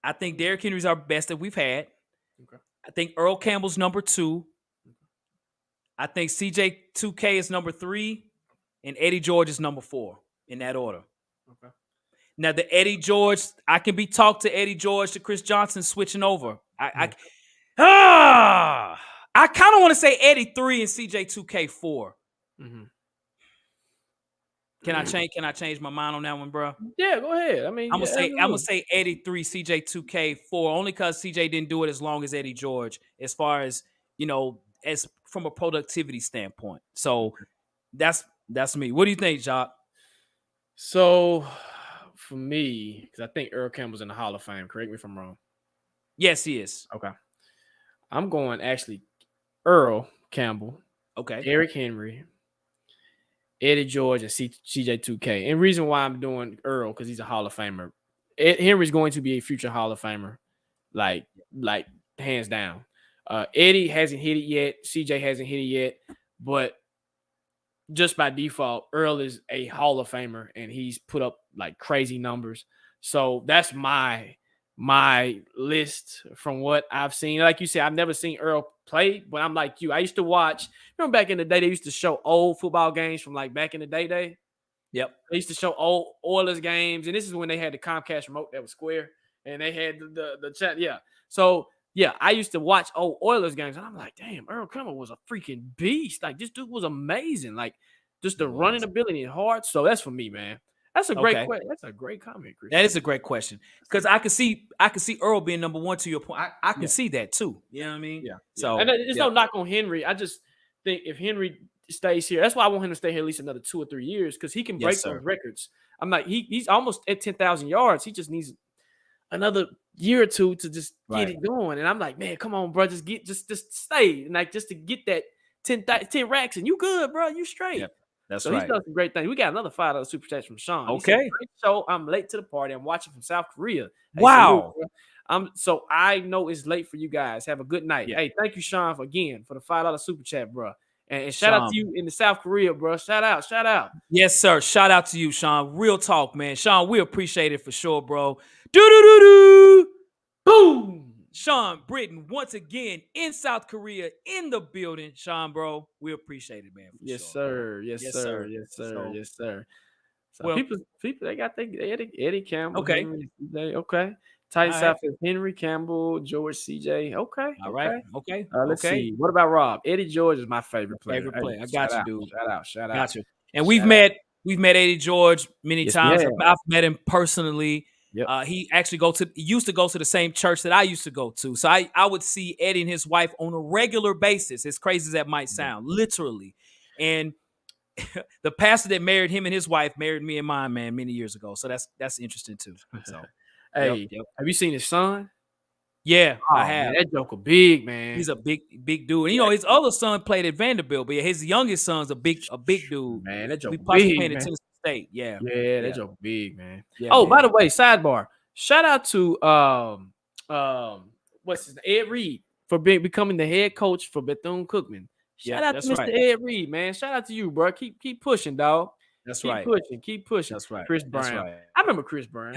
I think Derrick Henry's our best that we've had. Okay. I think Earl Campbell's number 2. I think CJ2K is number 3, and Eddie George is number 4 in that order. Okay. Now the Eddie George, I can be talked to Eddie George to Chris Johnson switching over. I kind of want to say Eddie 3 and CJ2K 4. Mm-hmm. Can I change my mind on that one, bro? Yeah, go ahead. I mean, I'm gonna say Eddie 3, CJ2K 4, only because CJ didn't do it as long as Eddie George, as far as as from a productivity standpoint. So that's me. What do you think, Jacques? So for me, because I think Earl Campbell's in the Hall of Fame. Correct me if I'm wrong. Yes, he is. Okay. I'm going actually Earl Campbell, Okay. Derrick Henry, Eddie George, and CJ2K. And reason why I'm doing Earl, because he's a Hall of Famer. Henry's going to be a future Hall of Famer, like hands down. Eddie hasn't hit it yet. CJ hasn't hit it yet. But just by default, Earl is a Hall of Famer, and he's put up like crazy numbers. So that's my list from what I've seen. Like you said, I've never seen Earl play, but I'm like you. I used to watch. Remember back in the day, they used to show old football games from like back in the day. Yep. They used to show old Oilers games, and this is when they had the Comcast remote that was square, and they had the chat. Yeah. So yeah, I used to watch old Oilers games, and I'm like, damn, Earl Campbell was a freaking beast. Like, this dude was amazing. Like, just the running ability and heart. So that's for me, man. That's a great question. That's a great comment, Chris. That is a great question, because I could see Earl being number one. To your point, I can see that too. You know what I mean? Yeah. So and there's no knock on Henry. I just think if Henry stays here, that's why I want him to stay here at least another 2 or 3 years, because he can break those records. I'm like, he's almost at 10,000 yards. He just needs another year or two to just get it going. And I'm like, man, come on, bro, just stay, and like just to get that 10 racks, and you good, bro, you straight. Yep. That's so right. He's done some great things. We got another $5 super chat from Sean. Okay. Great show. I'm late to the party. I'm watching from South Korea. Hey, wow. So I know it's late for you guys. Have a good night. Yeah. Hey, thank you, Sean, for the $5 super chat, bro. And shout out to you in the South Korea, bro. Shout out. Yes, sir. Shout out to you, Sean. Real talk, man. Sean, we appreciate it for sure, bro. Do. Boom. Sean Britton, once again, in South Korea, in the building. Sean, bro, we appreciate it, man. Yes, sir. Yes, sir. So well, people, they got Eddie Campbell. Okay. Henry, okay. Tight South is Henry Campbell, George, CJ. Okay. All right. Okay. Let's see. What about Rob? Eddie George is my favorite player. I got you, dude. Shout out. Got you. And we've met Eddie George many times. I've met him personally. Yep. He actually used to go to the same church that I used to go to. So I would see Eddie and his wife on a regular basis, as crazy as that might sound, literally. And the pastor that married him and his wife married me and mine, man, many years ago. So that's interesting too. So hey, have you seen his son? Yeah, I have. Man, that joker big, man. He's a big dude. And, you know, his other son played at Vanderbilt, but his youngest son's a big dude. Man, that joker big, man. At Tennessee State. Yeah. Yeah, that joker big, man. Yeah, oh, man. By the way, sidebar. Shout out to what's his name? Ed Reed for becoming the head coach for Bethune-Cookman. Shout out to Mr. Ed Reed, man. Shout out to you, bro. Keep pushing, dog. Keep pushing. That's right. Chris Brown. Right. I remember Chris Brown.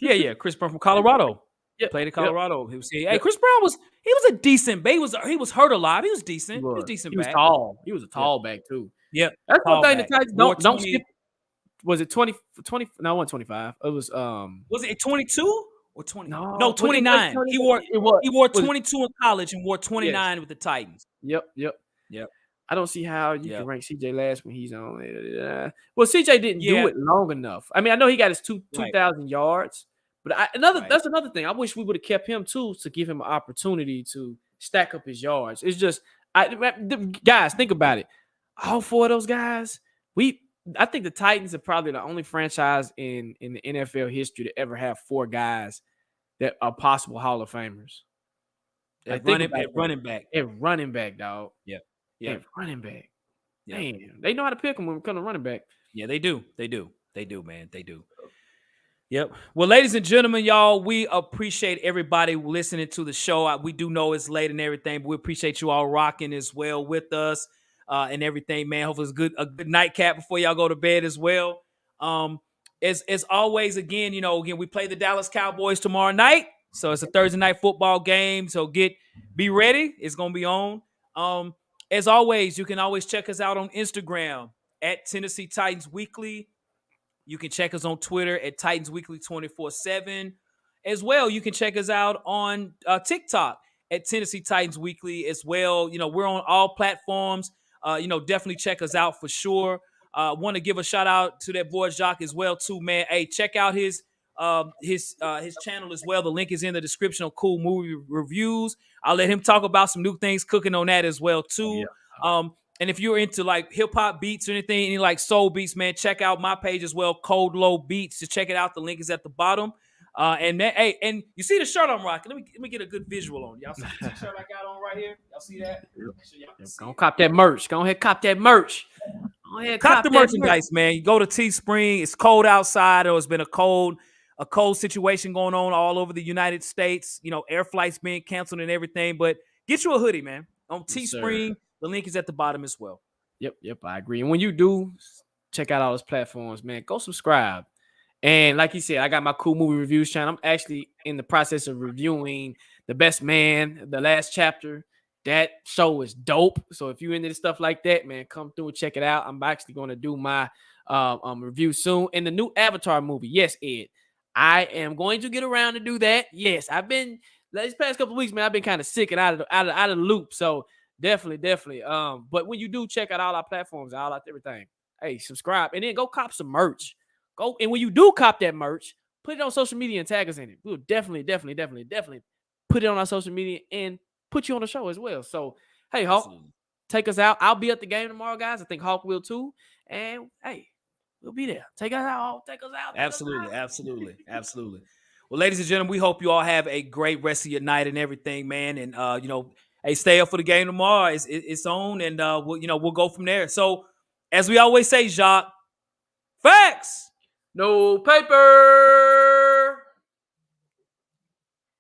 yeah. Chris Brown from Colorado. Played in Colorado. He was Chris Brown was a decent back. He was hurt a lot. He was decent. He was decent. He was tall. He was a tall back too. Yeah. That's one thing the Titans don't skip. Was it 20? No, it wasn't 25. It was Was it 22 or 20? No, 29. He wore 22 in college and wore 29 with the Titans. Yep. I don't see how you can rank CJ last when he's on it. Well, CJ didn't do it long enough. I mean, I know he got his 2,000 yards, but that's another thing. I wish we would have kept him too, to give him an opportunity to stack up his yards. It's just, guys, think about it. All four of those guys, I think the Titans are probably the only franchise in the NFL history to ever have four guys that are possible Hall of Famers. At running back, dog. Yeah. Running back. Yeah. Man, they know how to pick them when it comes to running back. Yeah, they do, man. They do. Yep. Well, ladies and gentlemen, y'all, we appreciate everybody listening to the show. We do know it's late and everything, but we appreciate you all rocking as well with us and everything, man. Hopefully it's a good nightcap before y'all go to bed as well. As always, again, we play the Dallas Cowboys tomorrow night. So it's a Thursday night football game. So be ready. It's going to be on. As always, you can always check us out on Instagram at Tennessee Titans Weekly. You can check us on Twitter at Titans Weekly 24/7. As well, you can check us out on TikTok at Tennessee Titans Weekly as well. We're on all platforms. Definitely check us out for sure. Want to give a shout out to that boy Jacques as well too, man. Hey, check out his channel as well. The link is in the description of Cool Movie Reviews. I'll let him talk about some new things cooking on that as well too. And if you're into like hip hop beats or anything, any like soul beats, man, check out my page as well, Cold Low Beats. To check it out, the link is at the bottom. And man, hey, and you see the shirt I'm rocking. Let me get a good visual on. Y'all see the t-shirt I got on right here? Y'all see that? Go cop that merch. Go ahead, cop that merch. Go ahead, cop the merchandise, man. You go to Teespring. It's cold outside, or it's been a cold situation going on all over the United States. You know, air flights being canceled and everything. But get you a hoodie, man. On Teespring, the link is at the bottom as well. Yep, I agree. And when you do check out all those platforms, man, go subscribe. And like you said, I got my cool movie reviews channel. I'm actually in the process of reviewing The Best Man, the last chapter. That show is dope. So if you're into stuff like that, man, come through and check it out. I'm actually going to do my review soon. And the new Avatar movie, yes, Ed, I am going to get around to do that. Yes, I've been these past couple of weeks, man. I've been kind of sick and out of the loop. So definitely. But when you do check out all our platforms, all out everything, hey, subscribe and then go cop some merch. Go, and when you do cop that merch, put it on social media and tag us in it. We'll definitely put it on our social media and put you on the show as well. So, hey, Hawk, take us out. I'll be at the game tomorrow, guys. I think Hawk will too. And hey, we'll be there. Take us out, Hawk. Take us out. Absolutely. Well, ladies and gentlemen, we hope you all have a great rest of your night and everything, man. And hey, stay up for the game tomorrow. It's on, and we'll go from there. So, as we always say, Jacques, facts. No paper.